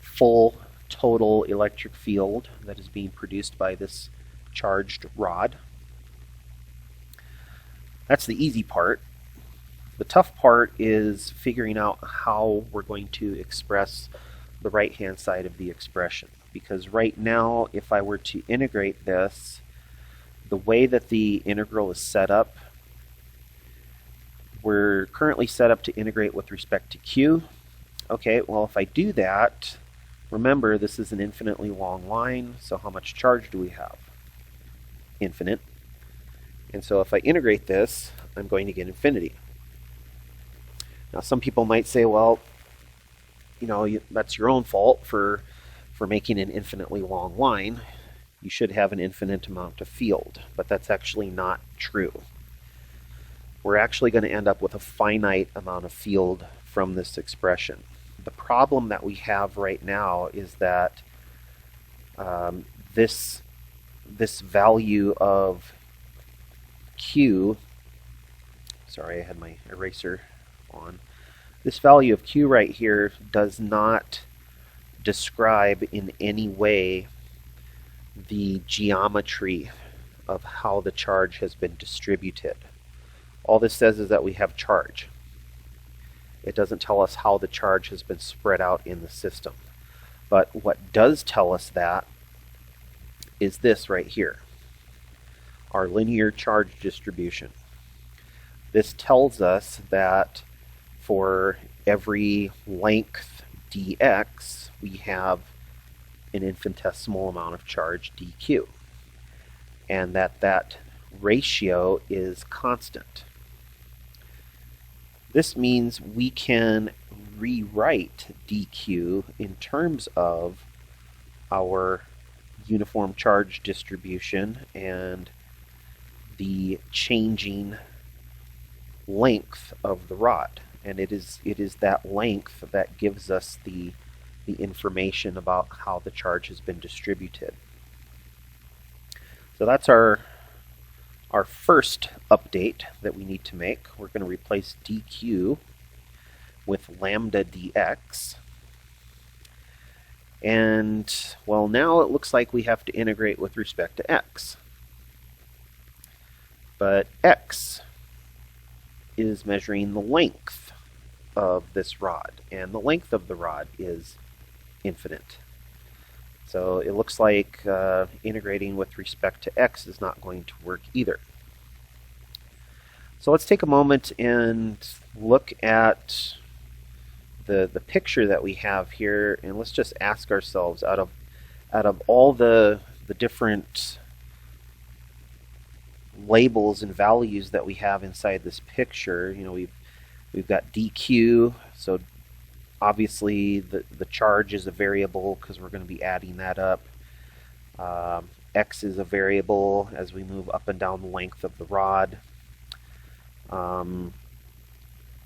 full total electric field that is being produced by this charged rod. That's the easy part. The tough part is figuring out how we're going to express the right-hand side of the expression. Because right now, if I were to integrate this, the way that the integral is set up, we're currently set up to integrate with respect to q. Okay, well, if I do that, Remember, this is an infinitely long line, so how much charge do we have? Infinite. And so if I integrate this, I'm going to get infinity. Now some people might say, well, that's your own fault for making an infinitely long line. You should have an infinite amount of field, but that's actually not true. We're actually going to end up with a finite amount of field from this expression. The problem that we have right now is that this value of Q, sorry, I had my eraser on. This value of Q right here does not describe in any way the geometry of how the charge has been distributed. All this says is that we have charge. It doesn't tell us how the charge has been spread out in the system. But what does tell us that is this right here, our linear charge distribution. This tells us that for every length dx, we have an infinitesimal amount of charge dq, and that ratio is constant. This means we can rewrite dq in terms of our uniform charge distribution and the changing length of the rod. And it is that length that gives us the information about how the charge has been distributed. So that's our first update that we need to make. We're going to replace dq with lambda dx. And, well, now it looks like we have to integrate with respect to x. But x is measuring the length of this rod, and the length of the rod is infinite. So it looks like integrating with respect to x is not going to work either. So let's take a moment and look at the picture that we have here, and let's just ask ourselves, out of all the different labels and values that we have inside this picture, we've got dq, so obviously the charge is a variable because we're going to be adding that up. X is a variable as we move up and down the length of the rod.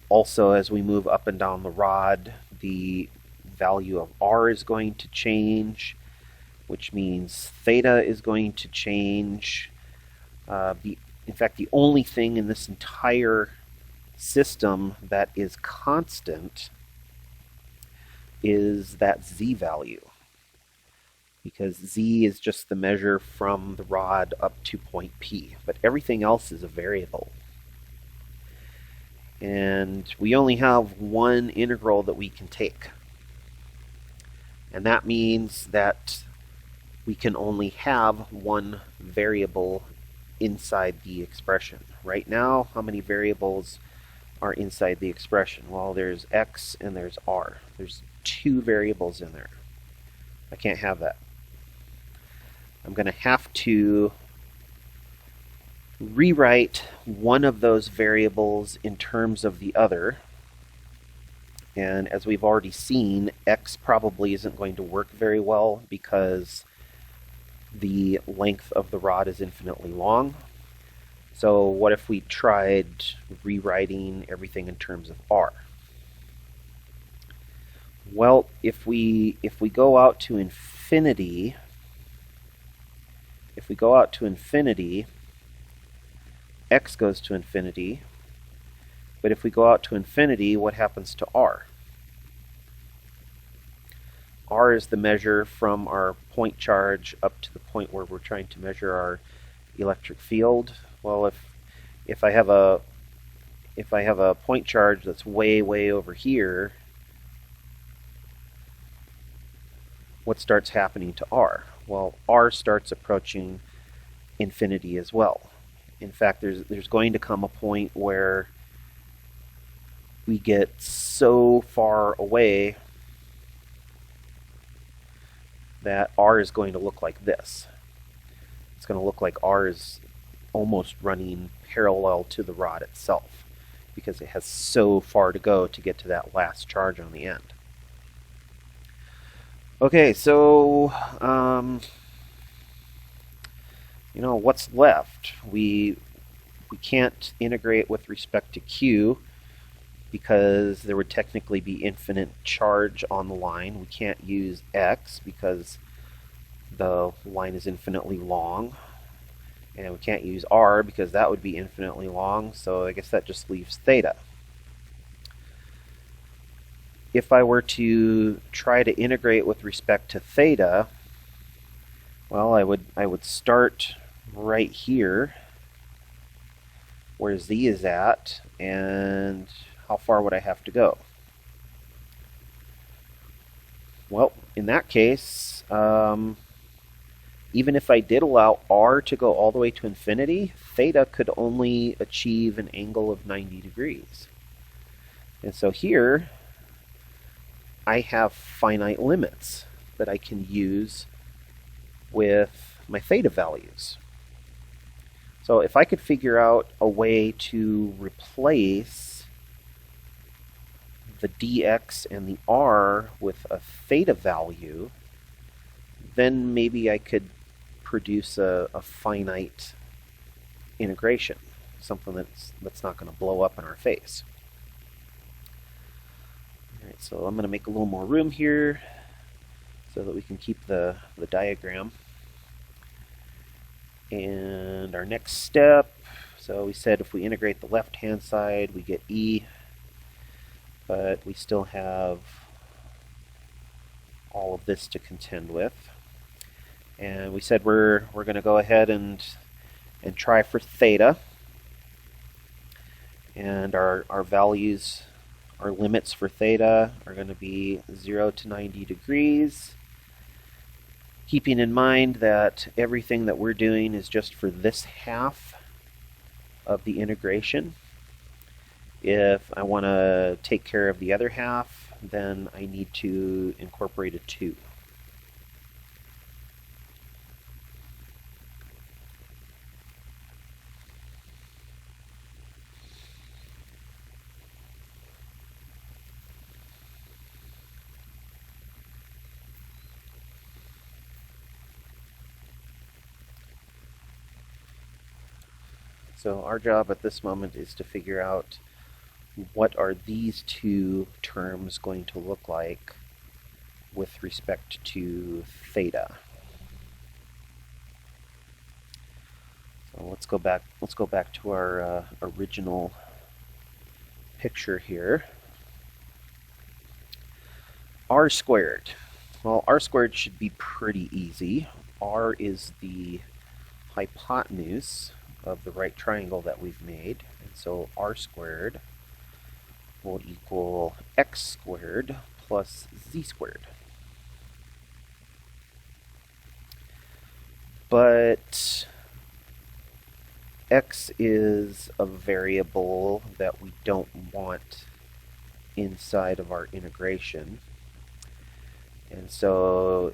Also, as we move up and down the rod, the value of r is going to change, which means theta is going to change. In fact, the only thing in this entire system that is constant is that z value, because z is just the measure from the rod up to point P, but everything else is a variable. And we only have one integral that we can take, and that means that we can only have one variable inside the expression. Right now, how many variables are inside the expression? Well, there's x and there's r. There's two variables in there. I can't have that. I'm going to have to rewrite one of those variables in terms of the other. And as we've already seen, x probably isn't going to work very well because the length of the rod is infinitely long. So what if we tried rewriting everything in terms of r? Well, if we go out to infinity, x goes to infinity. But if we go out to infinity, what happens to r? R is the measure from our point charge up to the point where we're trying to measure our electric field. Well, if I have a point charge that's way over here, what starts happening to r? Well, r starts approaching infinity as well. In fact, there's going to come a point where we get so far away that r is going to look like this. It's going to look like r is almost running parallel to the rod itself because it has so far to go to get to that last charge on the end. Okay, so what's left? We can't integrate with respect to Q because there would technically be infinite charge on the line. We can't use X because the line is infinitely long. And we can't use R because that would be infinitely long, so I guess that just leaves theta. If I were to try to integrate with respect to theta, well, I would start right here where z is at, and how far would I have to go? Well, in that case, even if I did allow r to go all the way to infinity, theta could only achieve an angle of 90 degrees. And so here, I have finite limits that I can use with my theta values. So if I could figure out a way to replace the dx and the r with a theta value, then maybe I could produce a finite integration, something that's not going to blow up in our face. Alright, so I'm going to make a little more room here so that we can keep the diagram. And our next step, so we said if we integrate the left-hand side, we get E, but we still have all of this to contend with. And we said we're going to go ahead and try for theta. And our values, our limits for theta are going to be 0 to 90 degrees. Keeping in mind that everything that we're doing is just for this half of the integration. If I want to take care of the other half, then I need to incorporate a 2. So our job at this moment is to figure out what are these two terms going to look like with respect to theta. So let's go back to our original picture here. R squared. Well, R squared should be pretty easy. R is the hypotenuse of the right triangle that we've made, and so r squared will equal x squared plus z squared. But x is a variable that we don't want inside of our integration, and so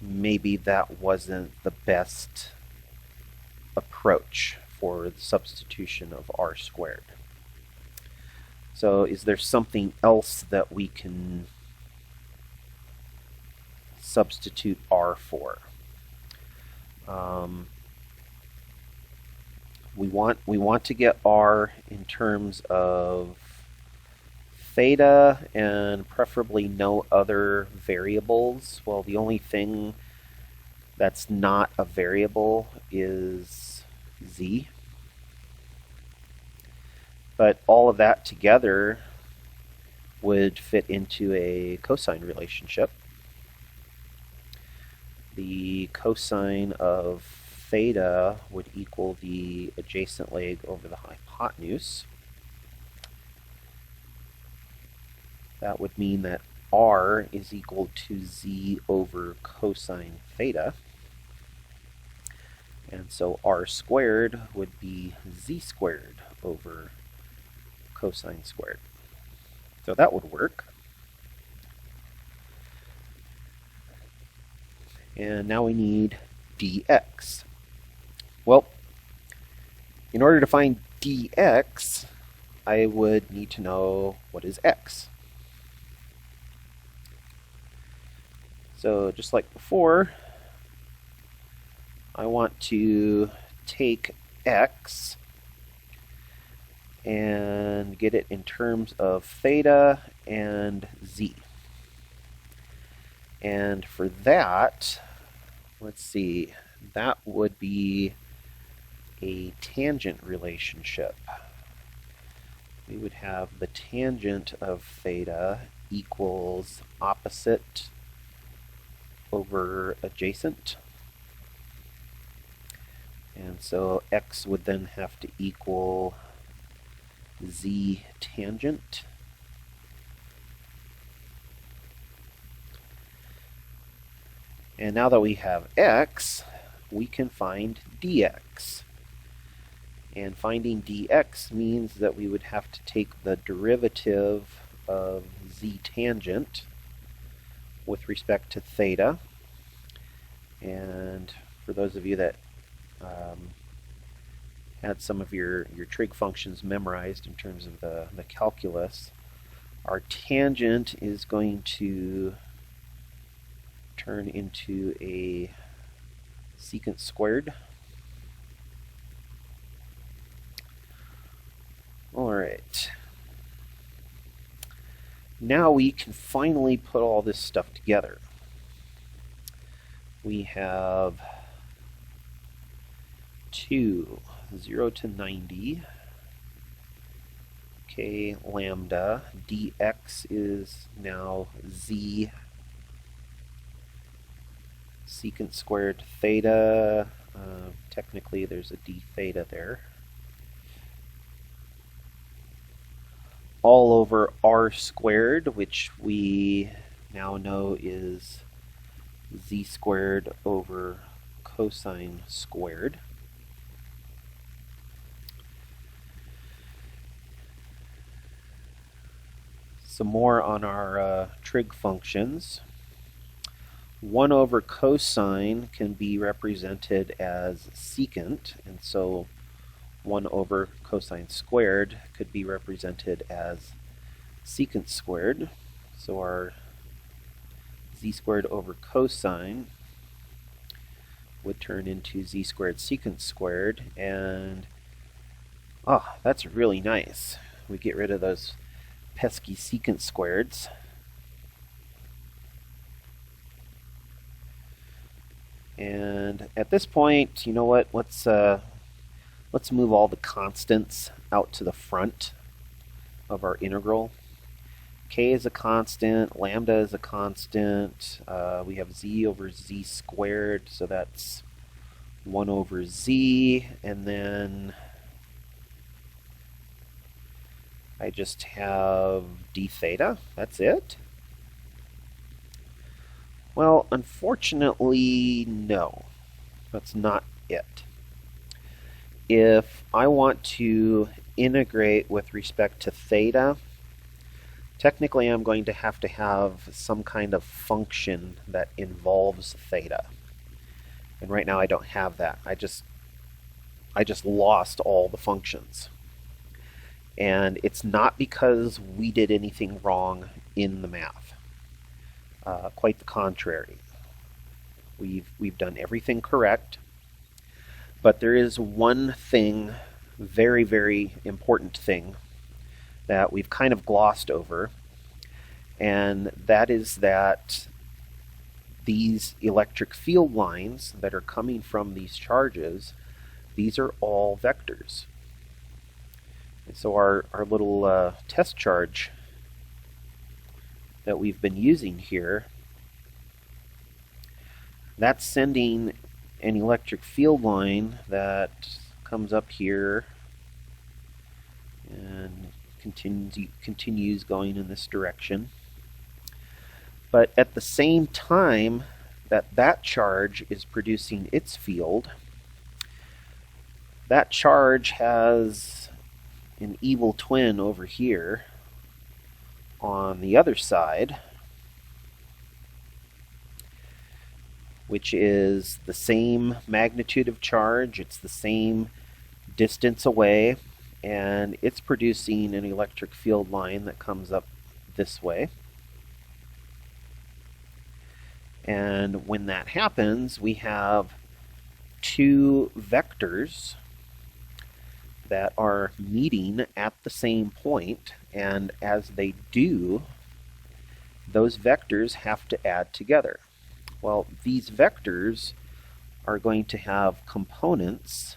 maybe that wasn't the best approach for the substitution of r squared. So is there something else that we can substitute r for? We want to get r in terms of theta and preferably no other variables. Well, the only thing that's not a variable is z. But all of that together would fit into a cosine relationship. The cosine of theta would equal the adjacent leg over the hypotenuse. That would mean that r is equal to z over cosine theta. And so r squared would be z squared over cosine squared. So that would work. And now we need dx. Well, in order to find dx, I would need to know what is x. So just like before, I want to take x and get it in terms of theta and z. And for that, let's see, that would be a tangent relationship. We would have the tangent of theta equals opposite over adjacent. And so x would then have to equal z tangent. And now that we have x, we can find dx. And finding dx means that we would have to take the derivative of z tangent with respect to theta. And for those of you that had some of your trig functions memorized in terms of the calculus, our tangent is going to turn into a secant squared. Alright. Now we can finally put all this stuff together. We have 0 to 90 k lambda dx is now z secant squared theta. Technically there's a d theta there. All over r squared, which we now know is z squared over cosine squared. Some more on our trig functions. 1 over cosine can be represented as secant, and so 1 over cosine squared could be represented as secant squared. So our z squared over cosine would turn into z squared secant squared, and that's really nice. We get rid of those pesky secant squareds. And at this point, you know what? Let's move all the constants out to the front of our integral. K is a constant, lambda is a constant, we have z over z squared, so that's 1 over z, and then I just have d theta, that's it? Well, unfortunately, no, that's not it. If I want to integrate with respect to theta, technically I'm going to have some kind of function that involves theta. And right now I don't have that. I just lost all the functions. And it's not because we did anything wrong in the math. Quite the contrary. We've done everything correct. But there is one thing, very, very important thing, that we've kind of glossed over, and that is that these electric field lines that are coming from these charges, these are all vectors. And so our little test charge that we've been using here, that's sending an electric field line that comes up here and continues going in this direction. But at the same time that charge is producing its field, that charge has an evil twin over here on the other side, which is the same magnitude of charge, it's the same distance away, and it's producing an electric field line that comes up this way. And when that happens, we have two vectors that are meeting at the same point, and as they do, those vectors have to add together. Well, these vectors are going to have components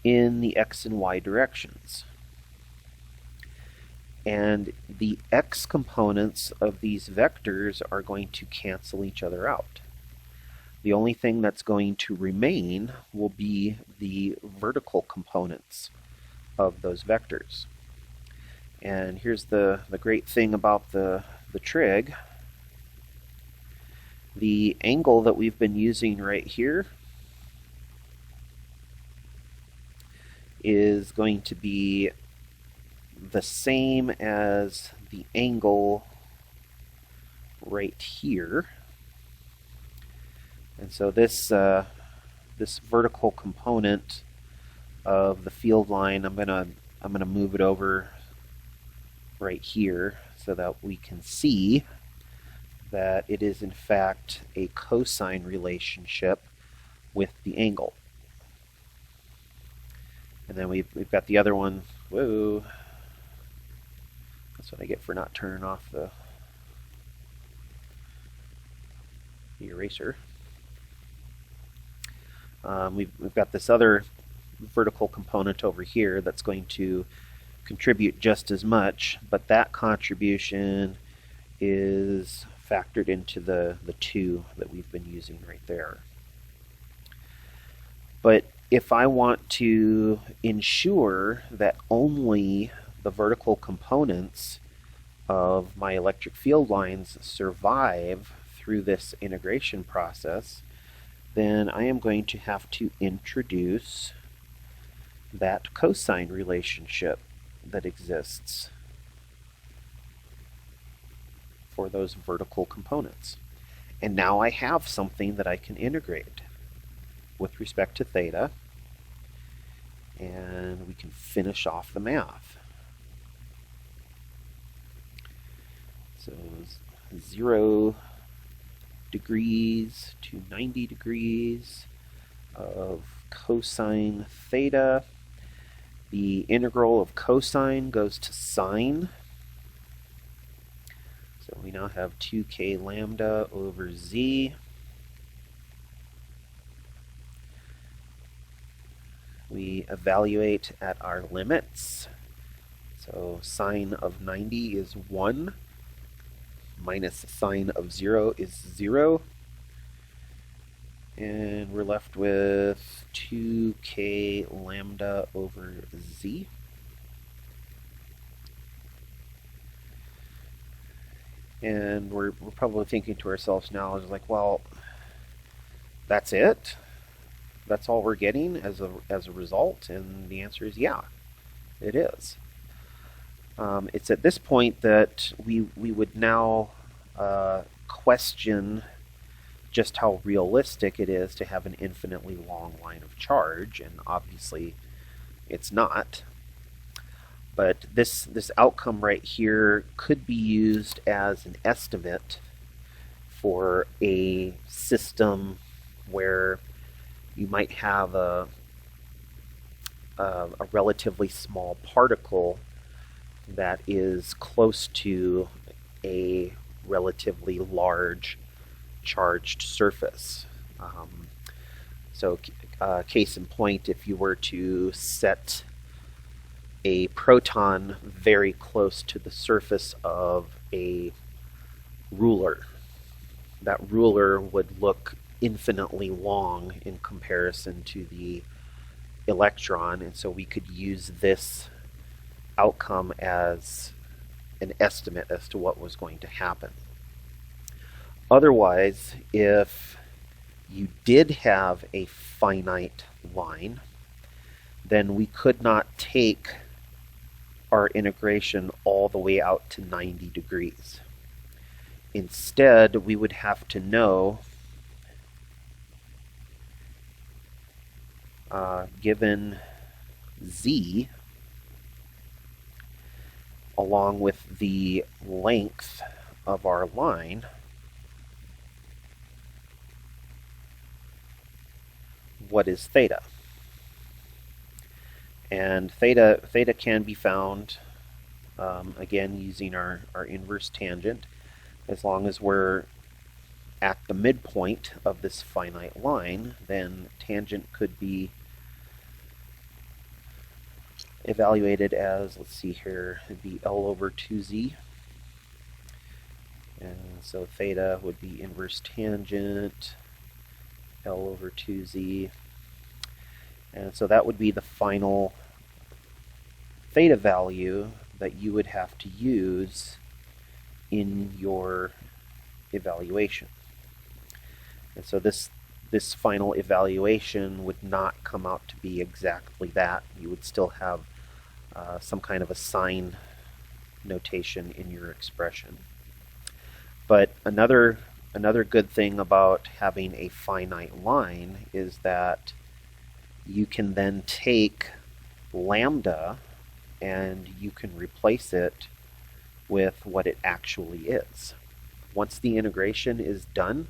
in the x and y directions. And the x components of these vectors are going to cancel each other out. The only thing that's going to remain will be the vertical components of those vectors. And here's the great thing about the trig. The angle that we've been using right here is going to be the same as the angle right here. And so this vertical component of the field line, I'm gonna move it over right here so that we can see that it is in fact a cosine relationship with the angle. And then we've got the other one. Whoa, that's what I get for not turning off the eraser. We've got this other vertical component over here that's going to contribute just as much, but that contribution is factored into the 2 that we've been using right there. But if I want to ensure that only the vertical components of my electric field lines survive through this integration process, then I am going to have to introduce that cosine relationship that exists for those vertical components. And now I have something that I can integrate with respect to theta, and we can finish off the math. So 0 degrees to 90 degrees of cosine theta. The integral of cosine goes to sine. So we now have 2k lambda over z. We evaluate at our limits. So sine of 90 is 1, minus sine of 0 is 0. And we're left with 2k lambda over z. And we're probably thinking to ourselves now, is like, well, that's it? That's all we're getting as a result? And the answer is yeah, it is. It's at this point that we would now question just how realistic it is to have an infinitely long line of charge, and obviously it's not. But this outcome right here could be used as an estimate for a system where you might have a relatively small particle that is close to a relatively large charged surface. So case in point, if you were to set a proton very close to the surface of a ruler, that ruler would look infinitely long in comparison to the electron, and so we could use this outcome as an estimate as to what was going to happen. Otherwise, if you did have a finite line, then we could not take our integration all the way out to 90 degrees. Instead, we would have to know, given z, along with the length of our line, what is theta? And theta can be found, again, using our inverse tangent. As long as we're at the midpoint of this finite line, then tangent could be evaluated as, let's see here, it'd be L over 2z. And so theta would be inverse tangent L over 2z. And so that would be the final theta value that you would have to use in your evaluation. And so this final evaluation would not come out to be exactly that. You would still have some kind of a sign notation in your expression. But another good thing about having a finite line is that you can then take lambda and you can replace it with what it actually is. Once the integration is done,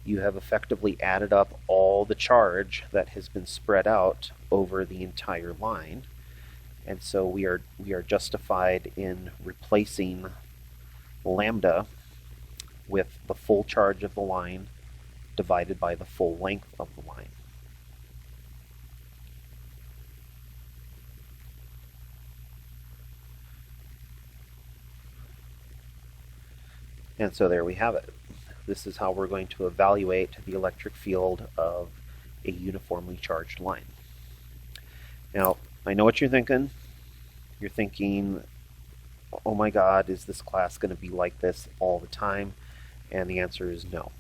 you have effectively added up all the charge that has been spread out over the entire line. And so we are justified in replacing lambda with the full charge of the line divided by the full length of the line. And so there we have it. This is how we're going to evaluate the electric field of a uniformly charged line. Now, I know what you're thinking. You're thinking, oh my God, is this class going to be like this all the time? And the answer is no.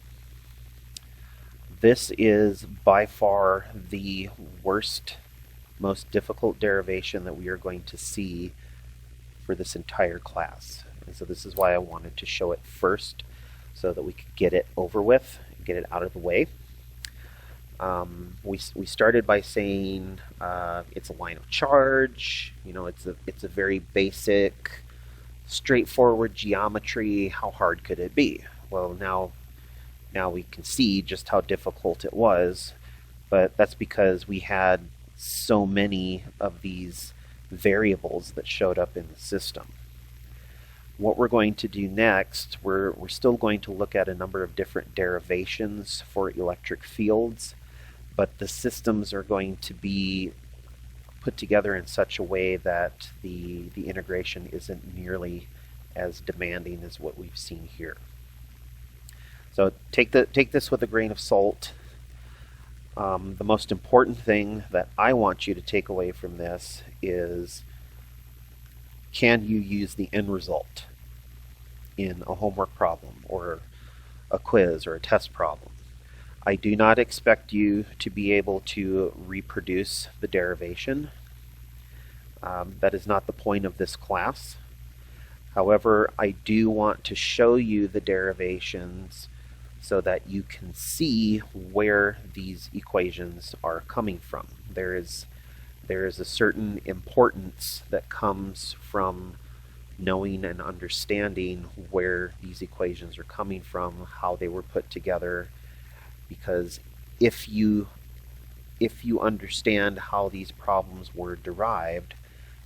This is by far the worst, most difficult derivation that we are going to see for this entire class. And so this is why I wanted to show it first, so that we could get it over with, get it out of the way. We started by saying it's a line of charge. You know, it's a very basic, straightforward geometry. How hard could it be? Well, now we can see just how difficult it was, but that's because we had so many of these variables that showed up in the system. What we're going to do next, we're still going to look at a number of different derivations for electric fields, but the systems are going to be put together in such a way that the integration isn't nearly as demanding as what we've seen here. So take this with a grain of salt. The most important thing that I want you to take away from this is, can you use the end result in a homework problem or a quiz or a test problem? I do not expect you to be able to reproduce the derivation. That is not the point of this class. However, I do want to show you the derivations so that you can see where these equations are coming from. There is a certain importance that comes from knowing and understanding where these equations are coming from, how they were put together, because if you understand how these problems were derived,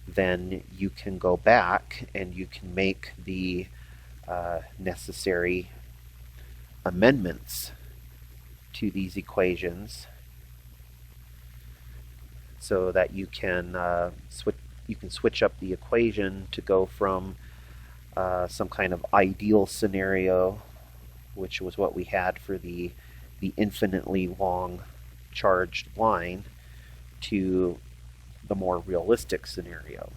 then you can go back and you can make the necessary amendments to these equations so that you can switch up the equation to go from some kind of ideal scenario, which was what we had for the infinitely long charged line, to the more realistic scenario.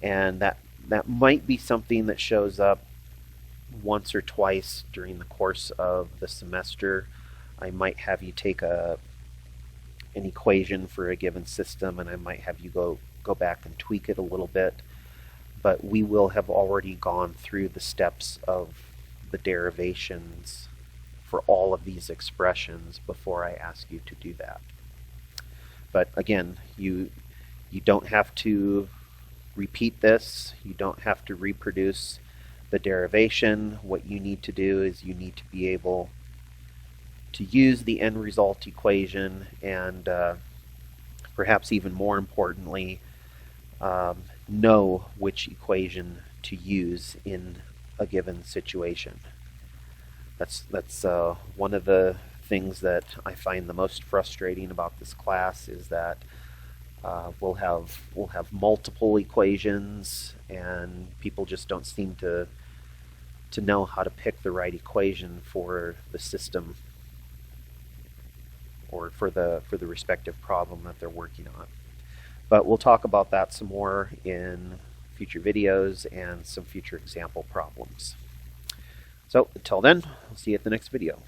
And that might be something that shows up once or twice during the course of the semester. I might have you take an equation for a given system, and I might have you go back and tweak it a little bit. but we will have already gone through the steps of the derivations for all of these expressions before I ask you to do that. But again, you don't have to repeat this. You don't have to reproduce the derivation. What you need to do is you need to be able to use the end result equation and perhaps even more importantly, know which equation to use in a given situation. That's one of the things that I find the most frustrating about this class is that we'll have multiple equations and people just don't seem to know how to pick the right equation for the system or for the respective problem that they're working on. But we'll talk about that some more in future videos and some future example problems. So until then, I'll see you at the next video.